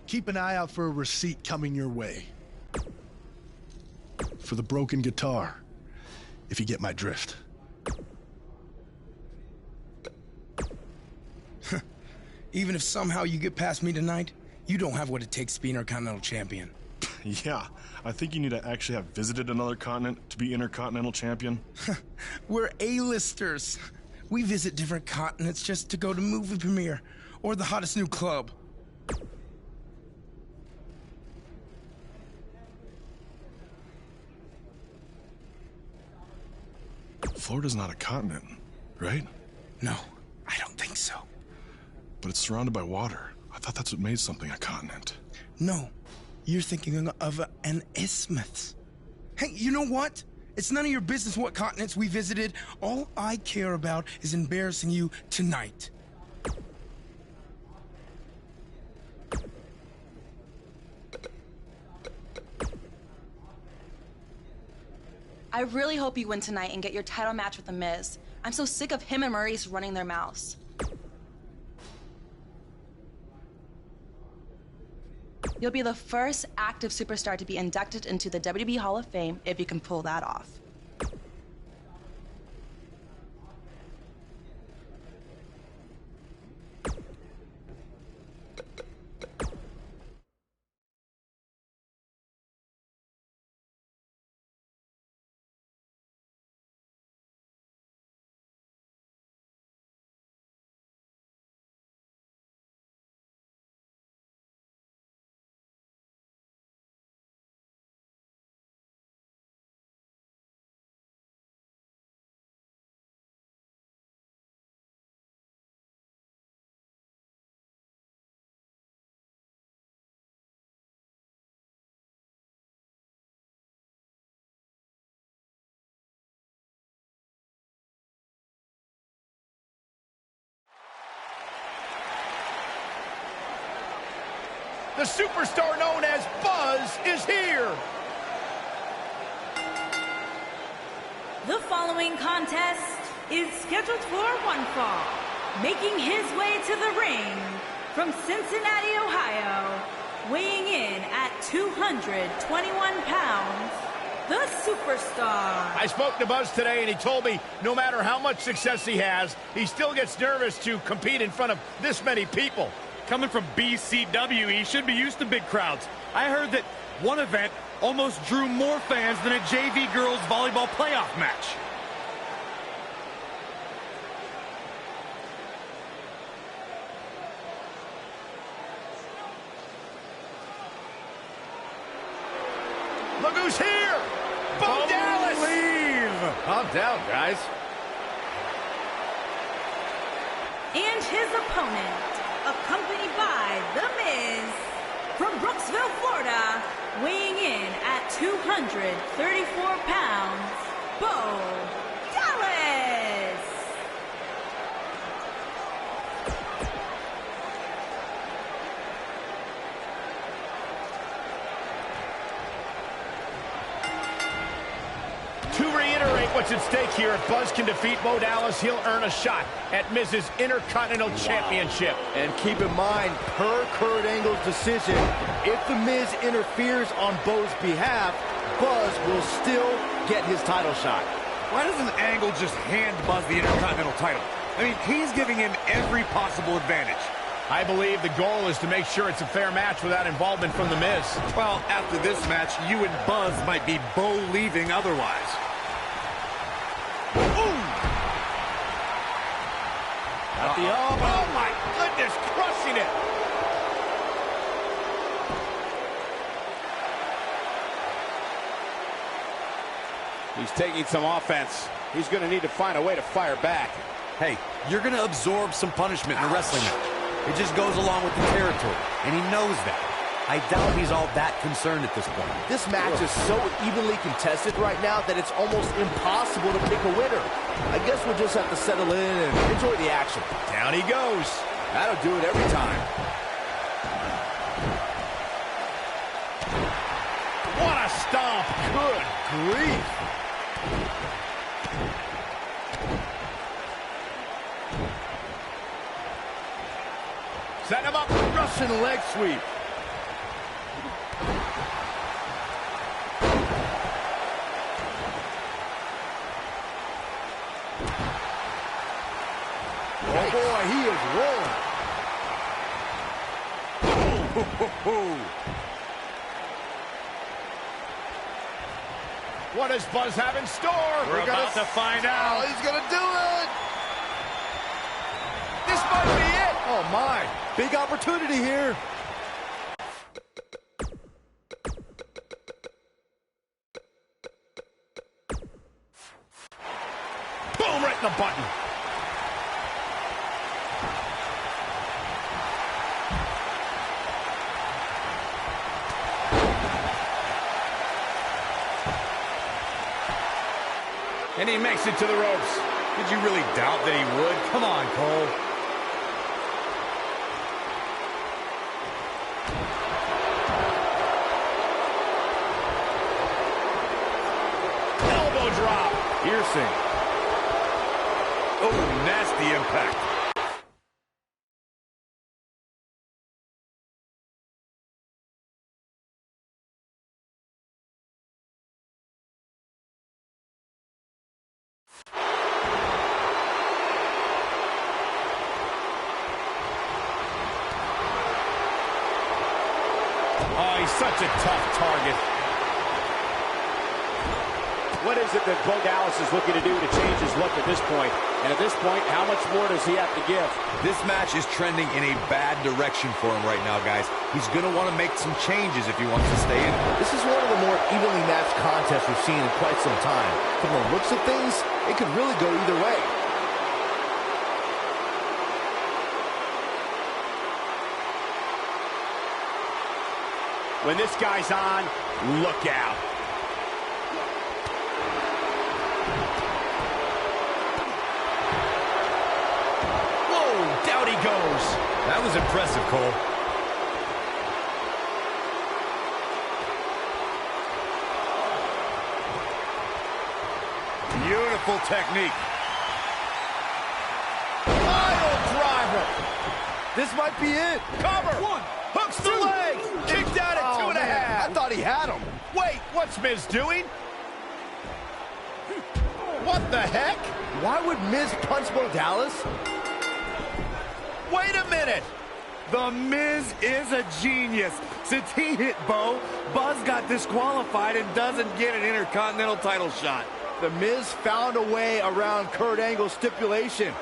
Keep an eye out for a receipt coming your way. For the broken guitar, if you get my drift. Even if somehow you get past me tonight, you don't have what it takes to be Intercontinental Champion. Yeah, I think you need to actually have visited another continent to be Intercontinental Champion. We're A-listers. We visit different continents just to go to movie premiere or the hottest new club. Florida's not a continent, right? No, I don't think so. But it's surrounded by water. I thought that's what made something a continent. No, you're thinking of an isthmus. Hey, you know what? It's none of your business what continents we visited. All I care about is embarrassing you tonight. I really hope you win tonight and get your title match with The Miz. I'm so sick of him and Maurice running their mouths. You'll be the first active superstar to be inducted into the WWE Hall of Fame if you can pull that off. The superstar known as Buzz is here. The following contest is scheduled for one fall. Making his way to the ring from Cincinnati, Ohio, weighing in at 221 pounds, the superstar. I spoke to Buzz today, and he told me no matter how much success he has, he still gets nervous to compete in front of this many people. Coming from BCW, he should be used to big crowds. I heard that one event almost drew more fans than a JV girls volleyball playoff match. Look who's here! Bo Dallas! Calm down, guys. And his opponent, accompanied by The Miz. From Brooksville, Florida, weighing in at 234 pounds, Bo Dallas. To reiterate what's at stake here, if Buzz can defeat Bo Dallas, he'll earn a shot at Miz's Intercontinental Championship. And keep in mind, per Kurt Angle's decision, if The Miz interferes on Bo's behalf, Buzz will still get his title shot. Why doesn't Angle just hand Buzz the Intercontinental title? I mean, he's giving him every possible advantage. I believe the goal is to make sure it's a fair match without involvement from The Miz. Well, after this match, you and Buzz might be Bo leaving otherwise. Oh my goodness, crushing it. He's taking some offense. He's going to need to find a way to fire back. Hey, you're going to absorb some punishment in a wrestling match. It just goes along with the territory, and he knows that. I doubt he's all that concerned at this point. This match is so evenly contested right now that it's almost impossible to pick a winner. I guess we'll just have to settle in and enjoy the action. Down he goes. That'll do it every time. What a stomp. Good grief. Set him up. Russian leg sweep. Oh boy, he is rolling. What does Buzz have in store? We're about to find out. Oh, he's gonna do it. This might be it. Oh my, big opportunity here. Boom, right in the button. And he makes it to the ropes. Did you really doubt that he would? Come on, Cole. Elbow drop. Piercing. Oh, nasty impact. Oh, he's such a tough target. What is it that Bo Dallas is looking to do to change his look at this point? And at this point, how much more does he have to give? This match is trending in a bad direction for him right now, guys. He's going to want to make some changes if he wants to stay in it. This is one of the more evenly matched contests we've seen in quite some time. From the looks of things, it could really go either way. When this guy's on, look out. Whoa, down he goes. That was impressive, Cole. Beautiful technique. Pile driver. This might be it. Cover. One. Hooks the leg. Kicked out at 2.5. I thought he had him. Wait, what's Miz doing? What the heck? Why would Miz punch Bo Dallas? Wait a minute. The Miz is a genius. Since he hit Bo, Buzz got disqualified and doesn't get an Intercontinental title shot. The Miz found a way around Kurt Angle's stipulation.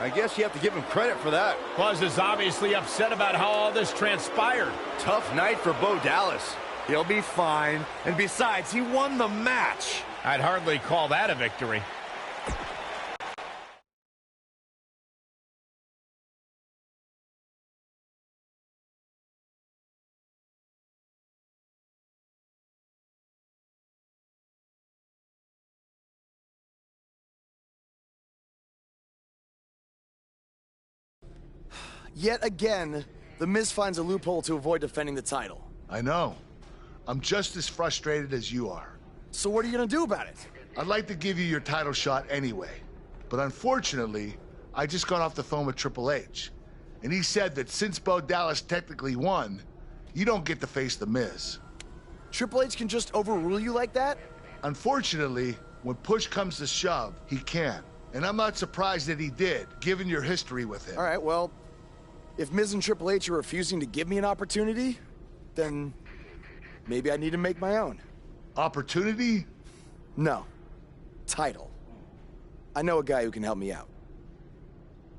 I guess you have to give him credit for that. Buzz is obviously upset about how all this transpired. Tough night for Bo Dallas. He'll be fine. And besides, he won the match. I'd hardly call that a victory. Yet again, The Miz finds a loophole to avoid defending the title. I know. I'm just as frustrated as you are. So what are you gonna do about it? I'd like to give you your title shot anyway. But unfortunately, I just got off the phone with Triple H. And he said that since Bo Dallas technically won, you don't get to face The Miz. Triple H can just overrule you like that? Unfortunately, when push comes to shove, he can. And I'm not surprised that he did, given your history with him. All right, well, if Miz and Triple H are refusing to give me an opportunity, then maybe I need to make my own. Opportunity? No. Title. I know a guy who can help me out.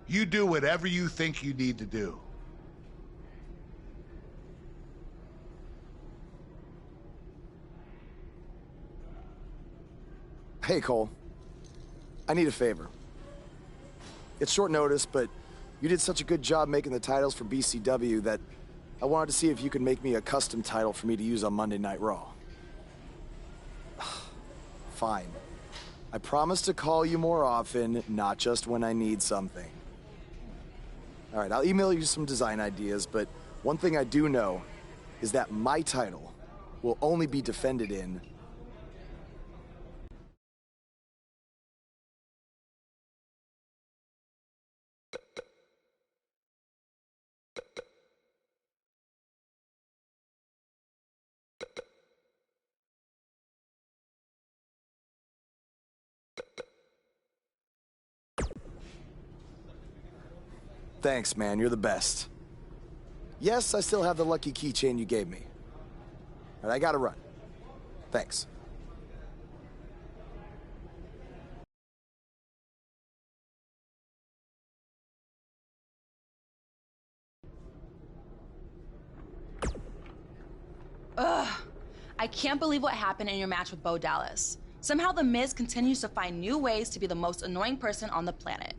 You do whatever you think you need to do. Hey, Cole. I need a favor. It's short notice, but you did such a good job making the titles for BCW that I wanted to see if you could make me a custom title for me to use on Monday Night Raw. Fine. I promise to call you more often, not just when I need something. All right, I'll email you some design ideas, but one thing I do know is that my title will only be defended in Thanks, man. You're the best. Yes, I still have the lucky keychain you gave me. But I gotta run. Thanks. Ugh. I can't believe what happened in your match with Bo Dallas. Somehow The Miz continues to find new ways to be the most annoying person on the planet.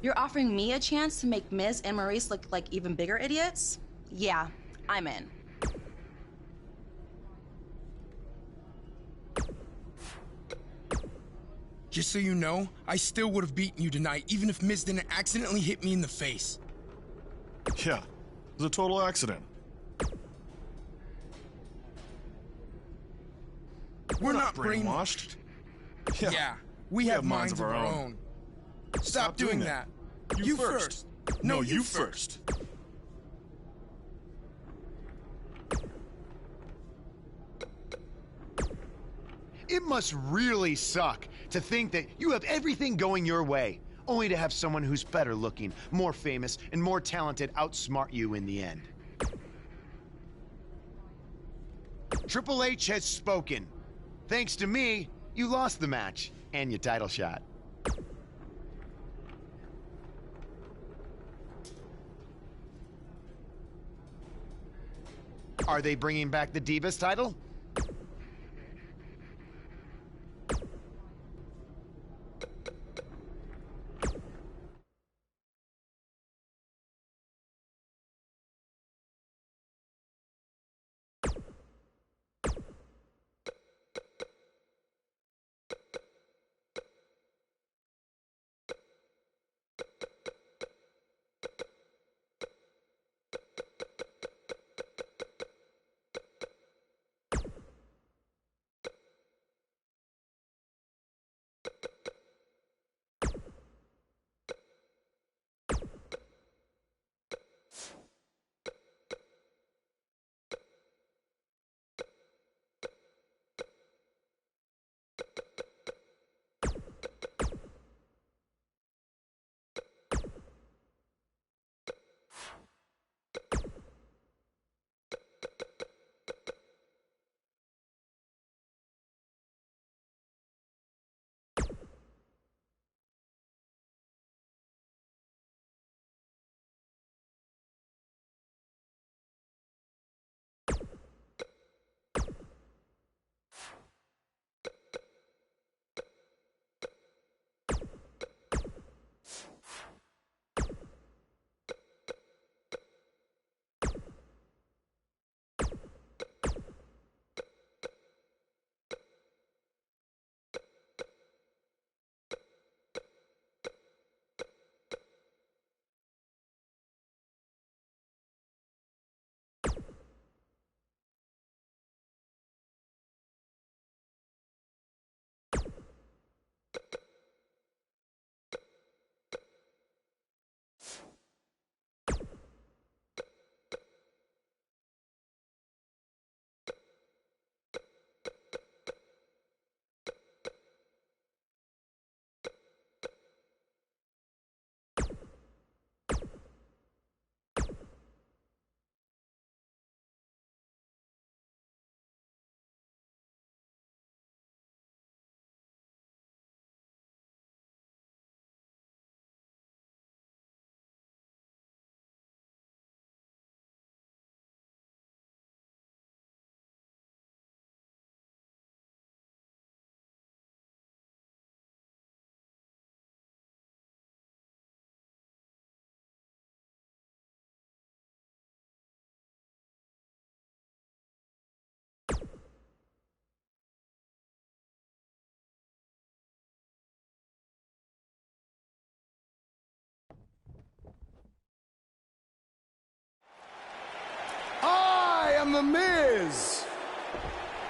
You're offering me a chance to make Miz and Maurice look like even bigger idiots? Yeah, I'm in. Just so you know, I still would have beaten you tonight, even if Miz didn't accidentally hit me in the face. Yeah, it was a total accident. We're not brainwashed. Yeah, we have minds of our own. Stop doing that. You first. No, you first. It must really suck to think that you have everything going your way, only to have someone who's better looking, more famous, and more talented outsmart you in the end. Triple H has spoken. Thanks to me, you lost the match and your title shot. Are they bringing back the Divas title?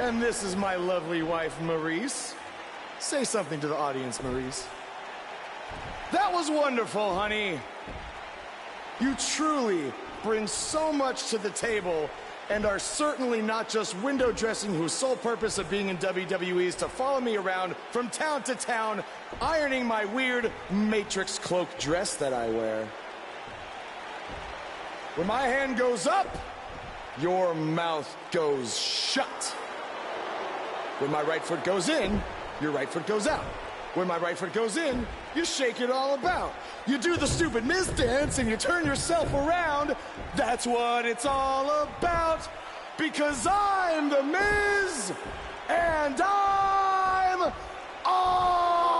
And this is my lovely wife, Maurice. Say something to the audience, Maurice. That was wonderful, honey. You truly bring so much to the table and are certainly not just window dressing whose sole purpose of being in WWE is to follow me around from town to town, ironing my weird Matrix cloak dress that I wear. When my hand goes up, your mouth goes shut. When my right foot goes in, your right foot goes out. When my right foot goes in, you shake it all about. You do the stupid Miz dance and you turn yourself around. That's what it's all about. Because I'm the Miz and I'm awful.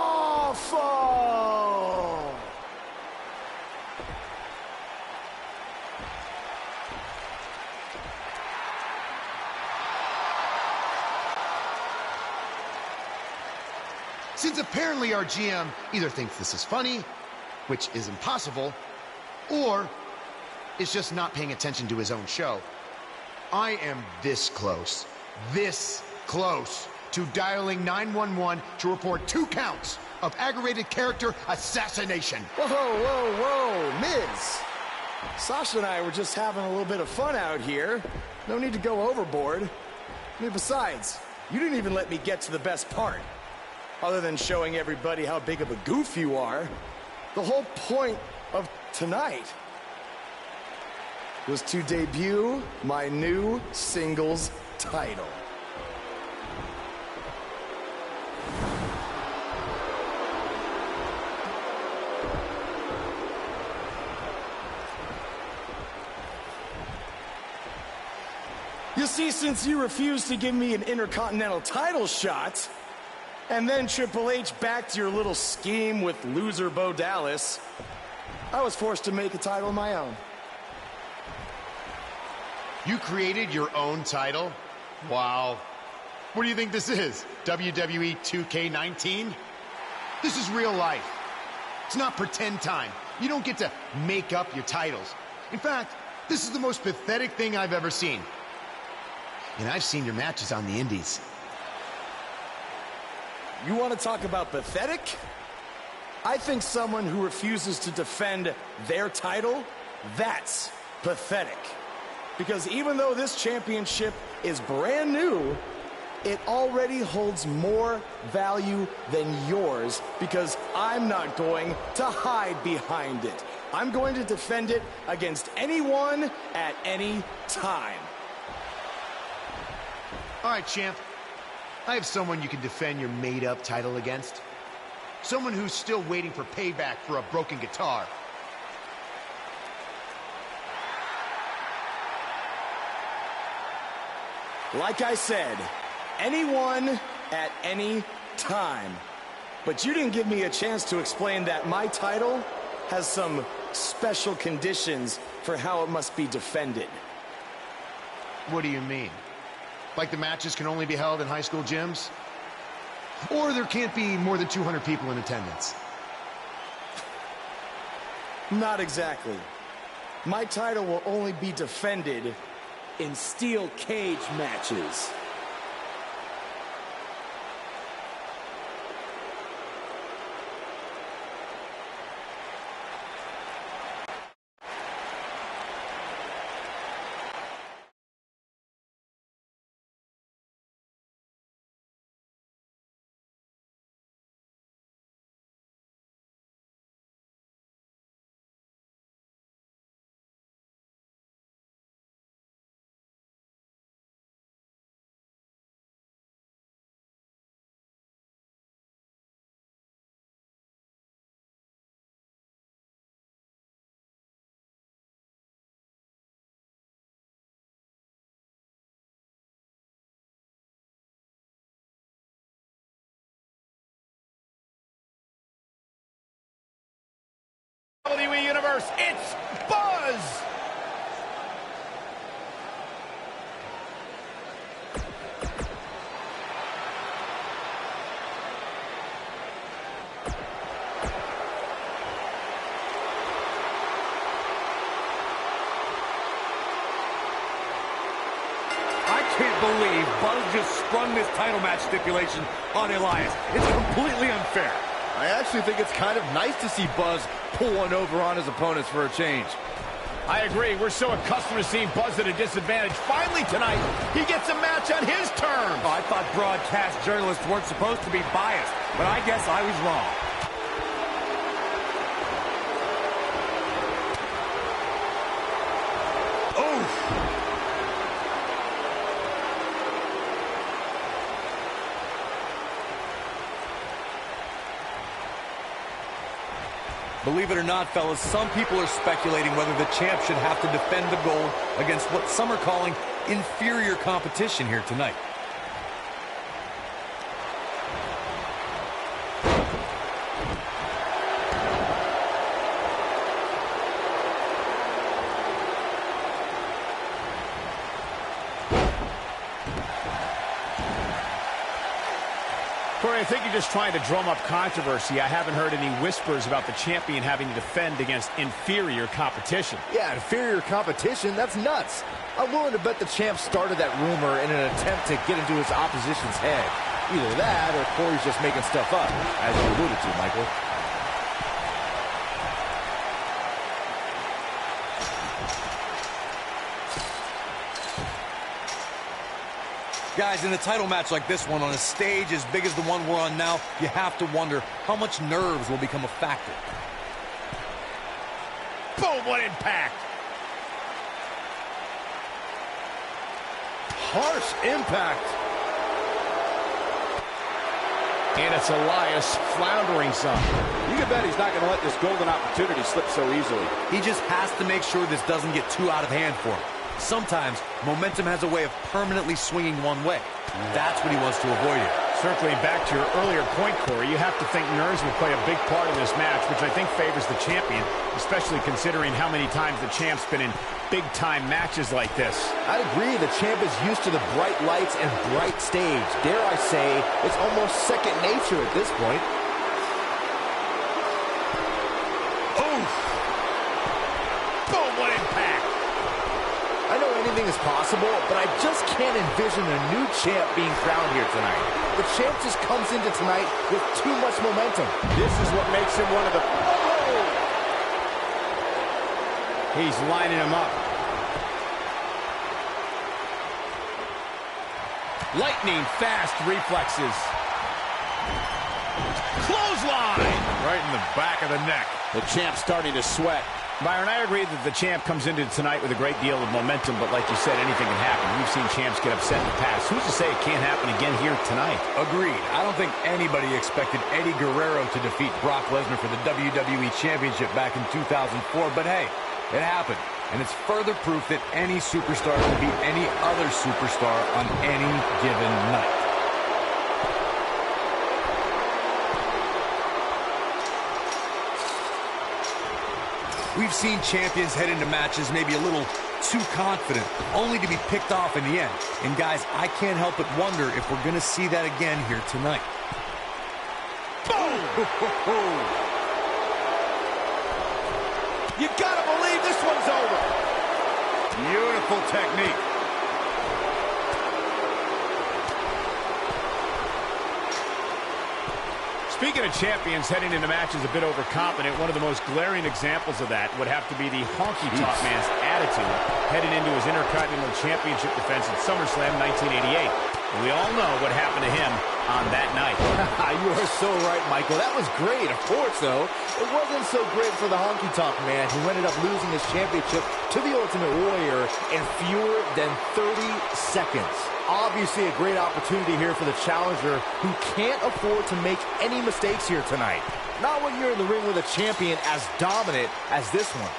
Since apparently our GM either thinks this is funny, which is impossible, or is just not paying attention to his own show, I am this close to dialing 911 to report 2 counts of aggravated character assassination. Whoa, Miz. Sasha and I were just having a little bit of fun out here. No need to go overboard. I mean, besides, you didn't even let me get to the best part. Other than showing everybody how big of a goof you are, the whole point of tonight was to debut my new singles title. You see, since you refused to give me an Intercontinental title shot, and then Triple H backed your little scheme with loser Bo Dallas, I was forced to make a title of my own. You created your own title? Wow. What do you think this is? WWE2K19? This is real life. It's not pretend time. You don't get to make up your titles. In fact, this is the most pathetic thing I've ever seen. And I've seen your matches on the indies. You want to talk about pathetic? I think someone who refuses to defend their title, that's pathetic. Because even though this championship is brand new, it already holds more value than yours because I'm not going to hide behind it. I'm going to defend it against anyone at any time. All right, champ. I have someone you can defend your made-up title against. Someone who's still waiting for payback for a broken guitar. Like I said, anyone at any time. But you didn't give me a chance to explain that my title has some special conditions for how it must be defended. What do you mean? Like the matches can only be held in high school gyms? Or there can't be more than 200 people in attendance? Not exactly. My title will only be defended in steel cage matches. WWE Universe, it's Buzz! I can't believe Buzz just sprung this title match stipulation on Elias. It's completely unfair. I actually think it's kind of nice to see Buzz pull one over on his opponents for a change. I agree. We're so accustomed to seeing Buzz at a disadvantage. Finally tonight, he gets a match on his terms. Oh, I thought broadcast journalists weren't supposed to be biased, but I guess I was wrong. Believe it or not, fellas, some people are speculating whether the champ should have to defend the gold against what some are calling inferior competition here tonight. Corey, I think you're just trying to drum up controversy. I haven't heard any whispers about the champion having to defend against inferior competition. Yeah, inferior competition? That's nuts. I'm willing to bet the champ started that rumor in an attempt to get into his opposition's head. Either that, or Corey's just making stuff up, as you alluded to, Michael. Guys, in a title match like this one, on a stage as big as the one we're on now, you have to wonder how much nerves will become a factor. Boom, what impact! Harsh impact. And it's Elias floundering some. You can bet he's not going to let this golden opportunity slip so easily. He just has to make sure this doesn't get too out of hand for him. Sometimes, momentum has a way of permanently swinging one way. That's what he wants to avoid here. Circling back to your earlier point, Corey, you have to think nerves will play a big part in this match, which I think favors the champion, especially considering how many times the champ's been in big-time matches like this. I agree. The champ is used to the bright lights and bright stage. Dare I say, it's almost second nature at this point. Anything is possible, but I just can't envision a new champ being crowned here tonight. The champ just comes into tonight with too much momentum. This is what makes him one of the... Oh! He's lining him up. Lightning fast reflexes. Clothesline! Right in the back of the neck. The champ's starting to sweat. Byron, I agree that the champ comes into tonight with a great deal of momentum, but like you said, anything can happen. We've seen champs get upset in the past. Who's to say it can't happen again here tonight? Agreed. I don't think anybody expected Eddie Guerrero to defeat Brock Lesnar for the WWE Championship back in 2004, but hey, it happened. And it's further proof that any superstar can beat any other superstar on any given night. We've seen champions head into matches maybe a little too confident, only to be picked off in the end. And guys, I can't help but wonder if we're going to see that again here tonight. Boom! You gotta believe this one's over. Beautiful technique. Speaking of champions heading into matches a bit overconfident, one of the most glaring examples of that would have to be the honky-tonk man's attitude heading into his Intercontinental Championship defense at SummerSlam 1988. We all know what happened to him on that night. You are so right, Michael. That was great. Of course, though, it wasn't so great for the honky-tonk man, who ended up losing his championship to the Ultimate Warrior in fewer than 30 seconds. Obviously a great opportunity here for the challenger, who can't afford to make any mistakes here tonight. Not when you're in the ring with a champion as dominant as this one.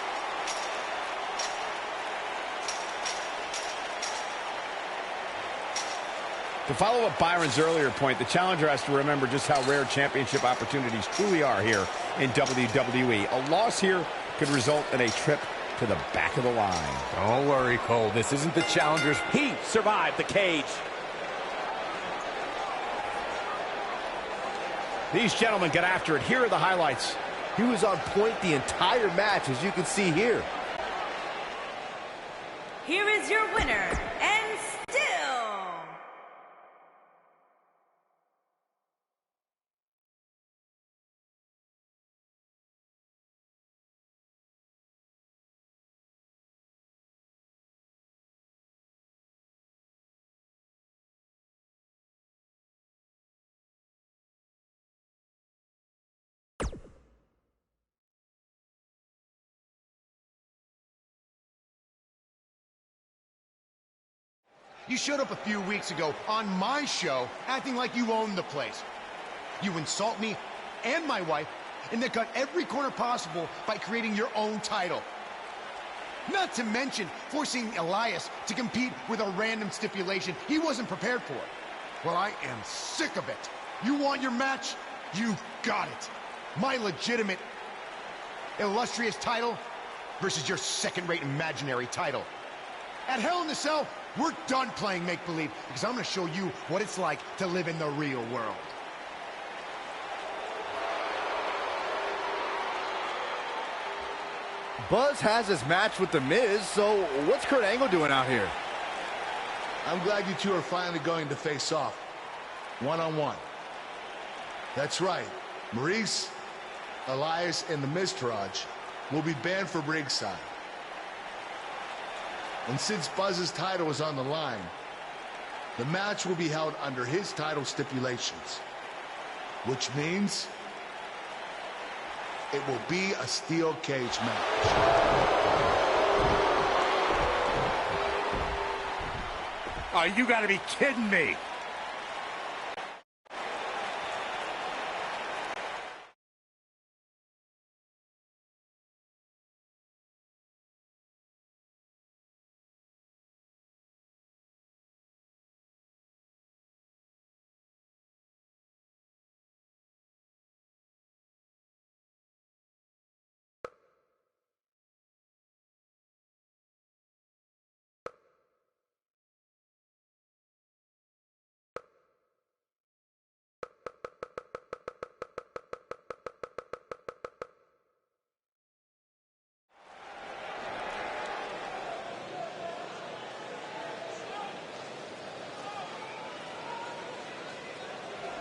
To follow up Byron's earlier point, the challenger has to remember just how rare championship opportunities truly are here in WWE. A loss here could result in a trip to the back of the line. Don't worry, Cole. This isn't the challenger's... He survived the cage. These gentlemen get after it. Here are the highlights. He was on point the entire match, as you can see here. Here is your winner, and still You showed up a few weeks ago on my show acting like you owned the place. You insult me and my wife, and then cut every corner possible by creating your own title. Not to mention forcing Elias to compete with a random stipulation he wasn't prepared for. Well, I am sick of it. You want your match? You got it. My legitimate, illustrious title versus your second-rate imaginary title. At Hell in a Cell, we're done playing make-believe because I'm going to show you what it's like to live in the real world. Buzz has his match with The Miz, so what's Kurt Angle doing out here? I'm glad you two are finally going to face off, one-on-one. That's right, Maurice, Elias, and the Miztourage will be banned from ringside. And since Buzz's title is on the line, the match will be held under his title stipulations, which means it will be a steel cage match. Oh, you gotta be kidding me.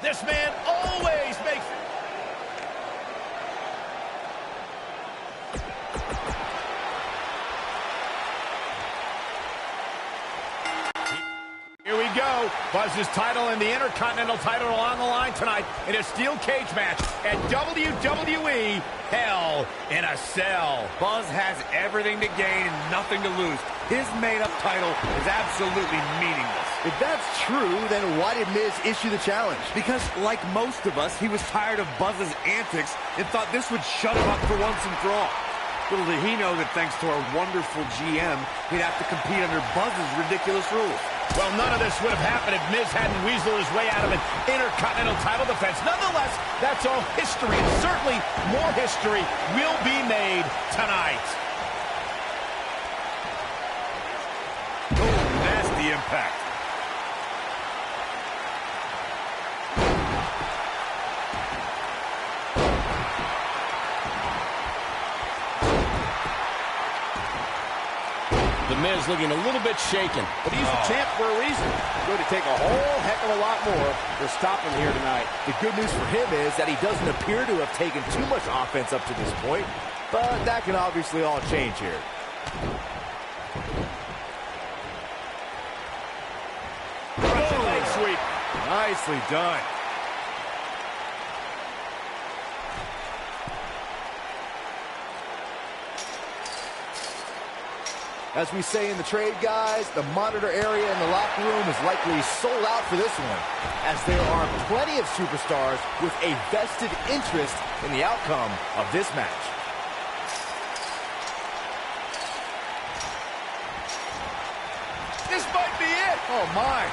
This man always makes... Here we go. Buzz's title and the Intercontinental title are on the line tonight in a steel cage match at WWE Hell in a Cell. Buzz has everything to gain and nothing to lose. His made-up title is absolutely meaningless. If that's true, then why did Miz issue the challenge? Because, like most of us, he was tired of Buzz's antics and thought this would shut him up for once and for all. Little did he know that thanks to our wonderful GM, he'd have to compete under Buzz's ridiculous rules. Well, none of this would have happened if Miz hadn't weaseled his way out of an Intercontinental title defense. Nonetheless, that's all history, and certainly more history will be made tonight. Oh, nasty impact. The Miz looking a little bit shaken, but he's the champ for a reason. Going to take a whole heck of a lot more to stop him here tonight. The good news for him is that he doesn't appear to have taken too much offense up to this point, but that can obviously all change here. Leg sweep. Nicely done. As we say in the trade, guys, the monitor area in the locker room is likely sold out for this one, as there are plenty of superstars with a vested interest in the outcome of this match. This might be it. Oh, my.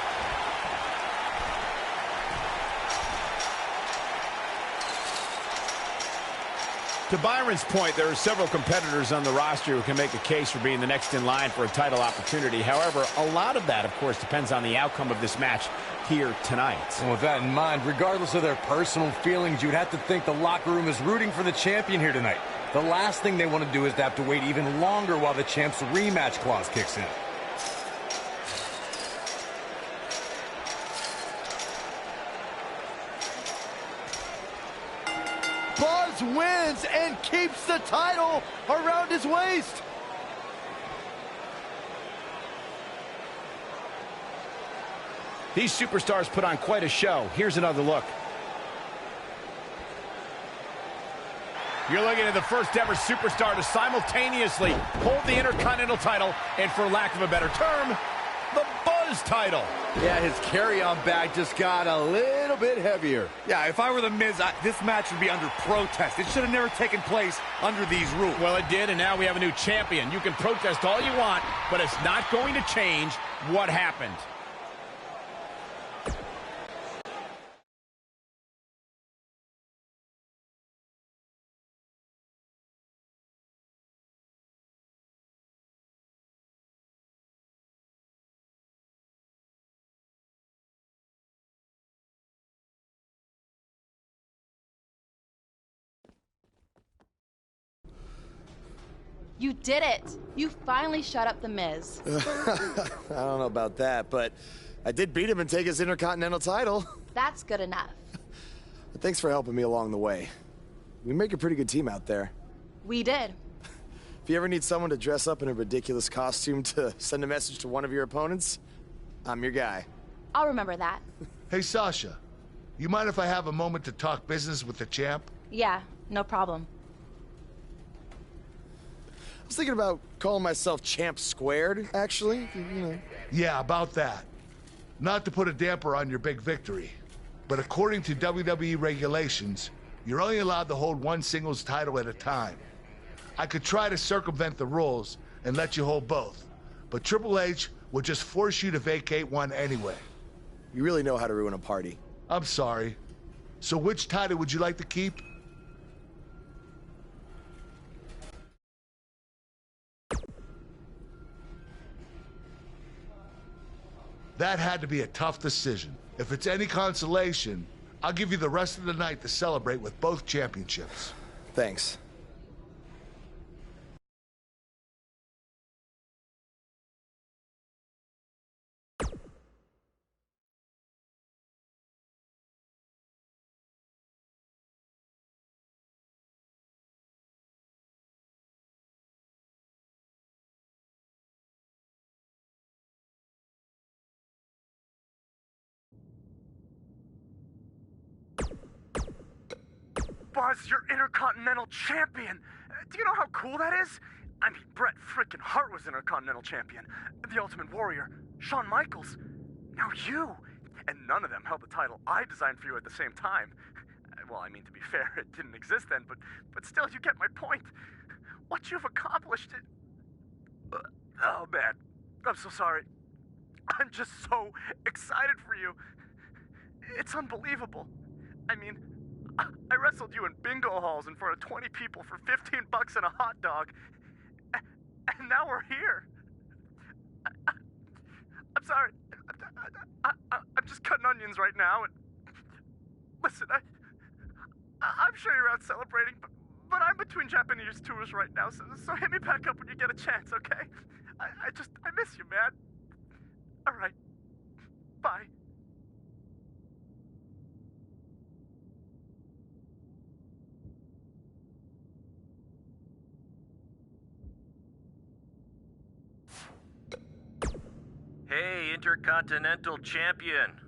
To Byron's point, there are several competitors on the roster who can make a case for being the next in line for a title opportunity. However, a lot of that, of course, depends on the outcome of this match here tonight. And with that in mind, regardless of their personal feelings, you would have to think the locker room is rooting for the champion here tonight. The last thing they want to do is to have to wait even longer while the champ's rematch clause kicks in. Buzz wins and keeps the title around his waist. These superstars put on quite a show. Here's another look. You're looking at the first ever superstar to simultaneously hold the Intercontinental title and, for lack of a better term, the Buzz Miz's title. Yeah, his carry-on bag just got a little bit heavier. Yeah, if I were The Miz, this match would be under protest. It should have never taken place under these rules. Well, it did, and now we have a new champion. You can protest all you want, but it's not going to change what happened. You did it. You finally shut up The Miz. I don't know about that, but I did beat him and take his Intercontinental title. That's good enough. But thanks for helping me along the way. We make a pretty good team out there. We did. If you ever need someone to dress up in a ridiculous costume to send a message to one of your opponents, I'm your guy. I'll remember that. Hey, Sasha, you mind if I have a moment to talk business with the champ? Yeah, no problem. I was thinking about calling myself Champ Squared, actually. You know. Yeah, about that. Not to put a damper on your big victory, but according to WWE regulations, you're only allowed to hold one singles title at a time. I could try to circumvent the rules and let you hold both, but Triple H would just force you to vacate one anyway. You really know how to ruin a party. I'm sorry. So which title would you like to keep? That had to be a tough decision. If it's any consolation, I'll give you the rest of the night to celebrate with both championships. Thanks. Buzz, you're Intercontinental Champion. Do you know how cool that is? I mean, Bret frickin' Hart was Intercontinental Champion. The Ultimate Warrior, Shawn Michaels. Now you. And none of them held the title I designed for you at the same time. Well, I mean, to be fair, it didn't exist then, but still, you get my point. What you've accomplished oh, man. I'm so sorry. I'm just so excited for you. It's unbelievable. I mean, I wrestled you in bingo halls in front of 20 people for $15 and a hot dog. And now we're here. I'm sorry. I'm just cutting onions right now. And listen, I'm sure you're out celebrating, but I'm between Japanese tours right now, so hit me back up when you get a chance, okay? I miss you, man. All right. Bye. Hey, Intercontinental Champion.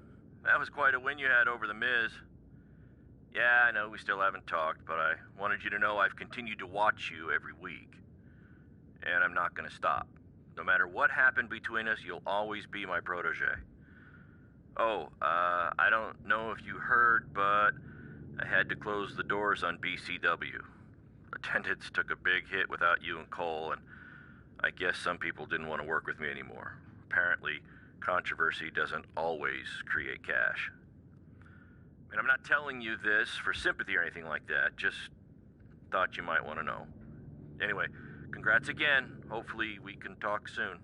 That was quite a win you had over The Miz. Yeah, I know we still haven't talked, but I wanted you to know I've continued to watch you every week. And I'm not gonna stop. No matter what happened between us, you'll always be my protege. Oh, I don't know if you heard, but I had to close the doors on BCW. Attendance took a big hit without you and Cole, and I guess some people didn't want to work with me anymore. Apparently, controversy doesn't always create cash. And I'm not telling you this for sympathy or anything like that, just thought you might want to know. Anyway, congrats again. Hopefully we can talk soon.